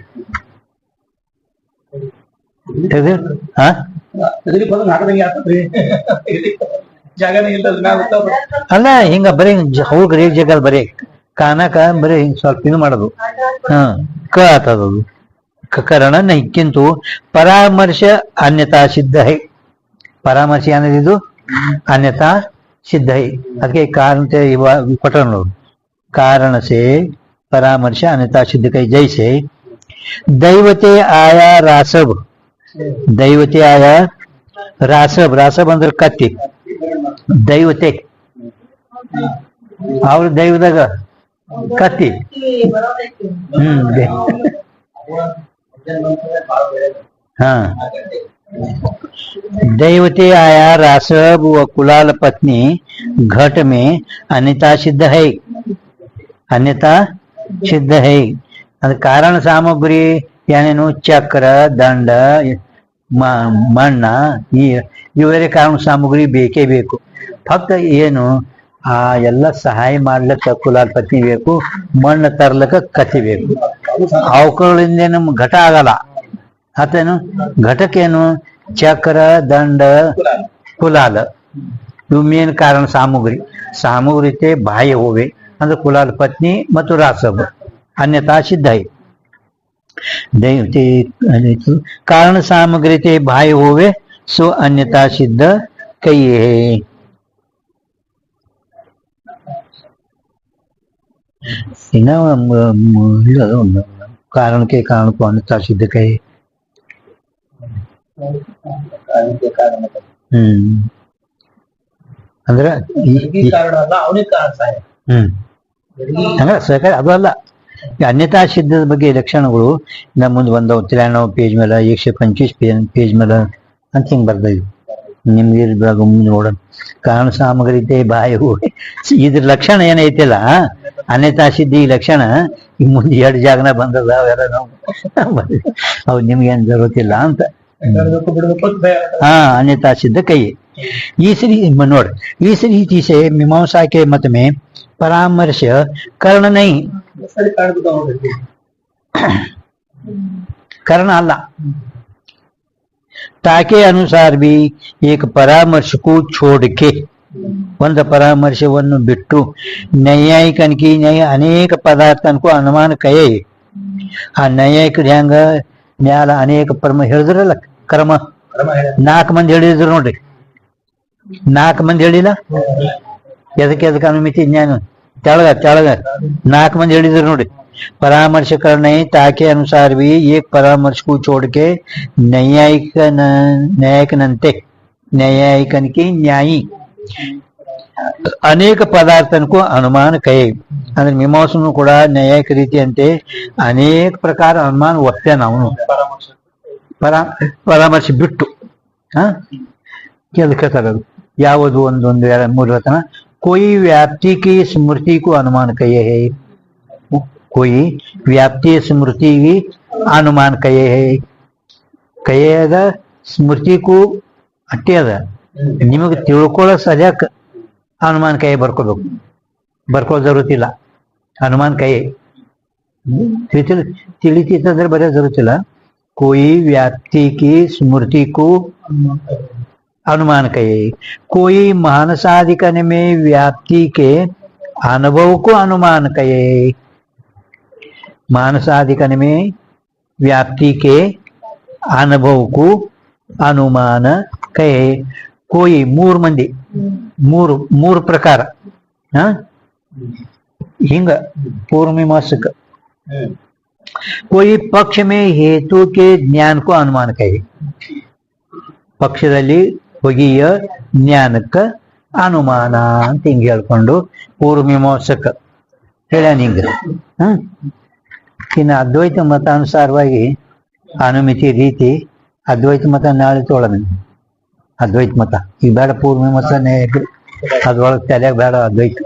A: ಅಲ್ಲ ಹಿಂಗ ಬರೀ ಹೋಗ್ರಿ ಜಗ ಬರೀ ಕಾನಕ ಬರೀ ಹಿಂಗ್ ಸ್ವಲ್ಪ ಇದು ಮಾಡೋದು ಕ ಆತದದು ಕಾರಣ ನಹಿ ಕಿಂತು ಪರಾಮರ್ಶ ಅನ್ಯತಾ ಸಿದ್ಧ ಹೈ ಪರಾಮರ್ಶ ಅನ್ನೋದು ಅನ್ಯತಾ सिद्ध है ಅದಕ್ಕೆ कारण से पठन लो कारण से परामर्श अन्यथा सिद्ध कई जैसे दैवते आया रासव ಅಂದ್ರೆ ಕತ್ತಿ ದೈವತೆ ಅವ್ರ ದೈವದಾಗ ಕತ್ತಿ ಹಾ दैवते आया रासव व कुलाल पत्नी घट में अन्यता सिद्ध है अद कारण सामग्री ಏನೇನು ಚಕ್ರ ದಂಡ ಮಣ್ಣ ಇವರೇ ಕಾರಣ ಸಾಮಗ್ರಿ ಬೇಕೇ ಬೇಕು ಫಕ್ತ ಏನು ಆ ಎಲ್ಲ ಸಹಾಯ ಮಾಡ್ಲಿಕ್ಕೆ ಕುಲಾಲ್ ಪತ್ನಿ ಬೇಕು ಮಣ್ಣು ತರ್ಲಿಕ್ಕೆ ಕತ್ತಿ ಬೇಕು ಅವುಗಳಿಂದ ನಮ್ಗೆ ಘಟ ಆಗಲ್ಲ ಆತೇನು ಘಟಕ ಏನು ಚಕ್ರ ದಂಡ ಕುಲಾಲ ಇವು ಮೇನ್ ಕಾರಣ ಸಾಮಗ್ರಿ ಸಾಮಗ್ರಿತೆ ಬಾಹ್ಯ ಹೋವೆ ಅಂದ್ರೆ ಕುಲಾಲ ಪತ್ನಿ ಮತ್ತು ರಾಸಬ್ अन्यथा सिद्ध है कारण सामग्री ते बाह्य होवे सो अन्यथा सिद्ध कहिए कारण के कारण को अन्यथा सिद्ध कहे ಅಂದ್ರೆ
B: ಕಾರಣ ಅಲ್ಲ ಅವನಿಗೆ ಕಾರಣ ಸಹಾಯ
A: ಅಂದ್ರೆ ಸಹಕಾರ ಅದು ಅಲ್ಲ अन्यथा ಸಿದ್ಧದ ಬಗ್ಗೆ ಲಕ್ಷಣಗಳು ನಮ್ಮ ಮುಂದೆ ಒಂದು 93 ಪೇಜ್ ಮೇಲೆ 125 ಪೇಜ್ ಮೇಲೆ ಅಂತ ಹಿಂಗೆ ಬರ್ತಾಯಿದ್ವಿ ನಿಮ್ಗೆ ಮುಂದೆ ನೋಡೋಣ ಕಾರಣ ಸಾಮಗ್ರಿತೆ ಬಾಹ್ಯ ಇದ್ರ ಲಕ್ಷಣ ಏನೈತಿಲ್ಲ ಅನ್ಯತಾ ಸಿದ್ಧಿ ಈ ಲಕ್ಷಣ ಈಗ ಮುಂದೆ 2 ಜಾಗನ ಬಂದದ ಅವೆಲ್ಲ ನಾವು ಅವು ನಿಮ್ಗೇನು ಜರುತ್ತಿಲ್ಲ ಅಂತ हाँ अन्यथा सिद्ध कहिए इस नोड़ इस रीति से मीमांसा के मत में परामर्श कर्ण नहीं कर्ण अल्लाह ताके अनुसार भी एक परामर्श को छोड़ के ಒಂದು ಪರಾಮರ್ಶವನ್ನು ಬಿಟ್ಟು ನೈಯಾಯಿಕನಿಗೆ ಅನೇಕ ಪದಾರ್ಥಕ್ಕೂ ಅನುಮಾನ ಕಯೇ ಆ ನೈಯಾಯಿಕರು ಹೆಂಗ ನ್ಯಾಲ ಅನೇಕ ಪರಮ ಹೇಳಿದ್ರಲ್ಲ ಕರ್ಮ 4 ಮಂದಿ ಹೇಳಿದ್ರು ನೋಡ್ರಿ 4 ಮಂದಿ ಹೇಳಿಲ್ಲ ಎದಕ್ಕೆ ಅನುಮಿತಿ ಜ್ಞಾನ ತೆಳಗ 4 ಮಂದಿ ಹೇಳಿದ್ರು ನೋಡಿ परामर्श करने ताके अनुसार भी एक परामर्श को छोड़ के न्यायिकनंते न्यायिकन की न्यायी ಅನೇಕ ಪದಾರ್ಥಕ್ಕೂ ಅನುಮಾನ ಕೈ ಅಂದ್ರೆ ಮೀಮಾಂಸನು ಕೂಡ ನ್ಯಾಯಿಕ ರೀತಿಯಂತೆ ಅನೇಕ ಪ್ರಕಾರ ಅನುಮಾನ ಒಪ್ತಾನ ಅವನು ಪರಾಮರ್ಶ ಬಿಟ್ಟು ಕೇಳ್ತಾರೆ ಯಾವುದು ಒಂದೊಂದು 2-3 ರತನ कोई व्याप्ति की स्मृति को अनुमान कहे है कोई व्याप्ति स्मृति की अनुमान कहे है कहे अದ ಸ್ಮೃತಿ को ಅಟ್ಟೆ ಅದ ನಿಮಗೆ ತಿಳ್ಕೊಳ್ಳೋ ಸರಿಯಾಕ ಅನುಮಾನ ಕೈ ಬರ್ಕೊಳ್ಳೋ ಜರುತ್ತಿಲ್ಲ ಅನುಮಾನ ಕೈ ತಿಳಿತಂದ್ರೆ ಬರೀ ಜರುತ್ತಿಲ್ಲ कोई व्याप्ति की स्मृति को अनुमान कहे कोई मानसाधिकरण में व्याप्ति के अनुभव को अनुमान कहे मानसाधिकरण में व्याप्ति के अनुभव को अनुमान कहे कोई ಮೂರು ಮಂದಿ ಮೂರು ಪ್ರಕಾರ ಹಿಂಗ पूर्वमीमांसक कोई पक्ष में हेतु के ज्ञान को अनुमान कहे ಪಕ್ಷದಲ್ಲಿ ಹೊಗೆಯ ಜ್ಞಾನಕ್ಕೆ ಅನುಮಾನ ಅಂತ ಹಿಂಗೆ ಹೇಳ್ಕೊಂಡು ಪೂರ್ವಮೀಮಾಂಸಕ ಹೇಳ್ಯಾನ ಹಿಂಗ ಇನ್ನು ಅದ್ವೈತ ಮತಾನುಸಾರವಾಗಿ ಅನುಮಿತಿ ರೀತಿ ಅದ್ವೈತ ಮತ ನಾಳೆ ತೊಗೊಳ್ಳೋಣ ಅದ್ವೈತ ಮತ ಈಗ ಬೇಡ ಪೂರ್ವಮೀಮಾಂಸ ಅದ್ರೊಳಗೆ ತಲೆಯಾಗ ಬೇಡ ಅದ್ವೈತ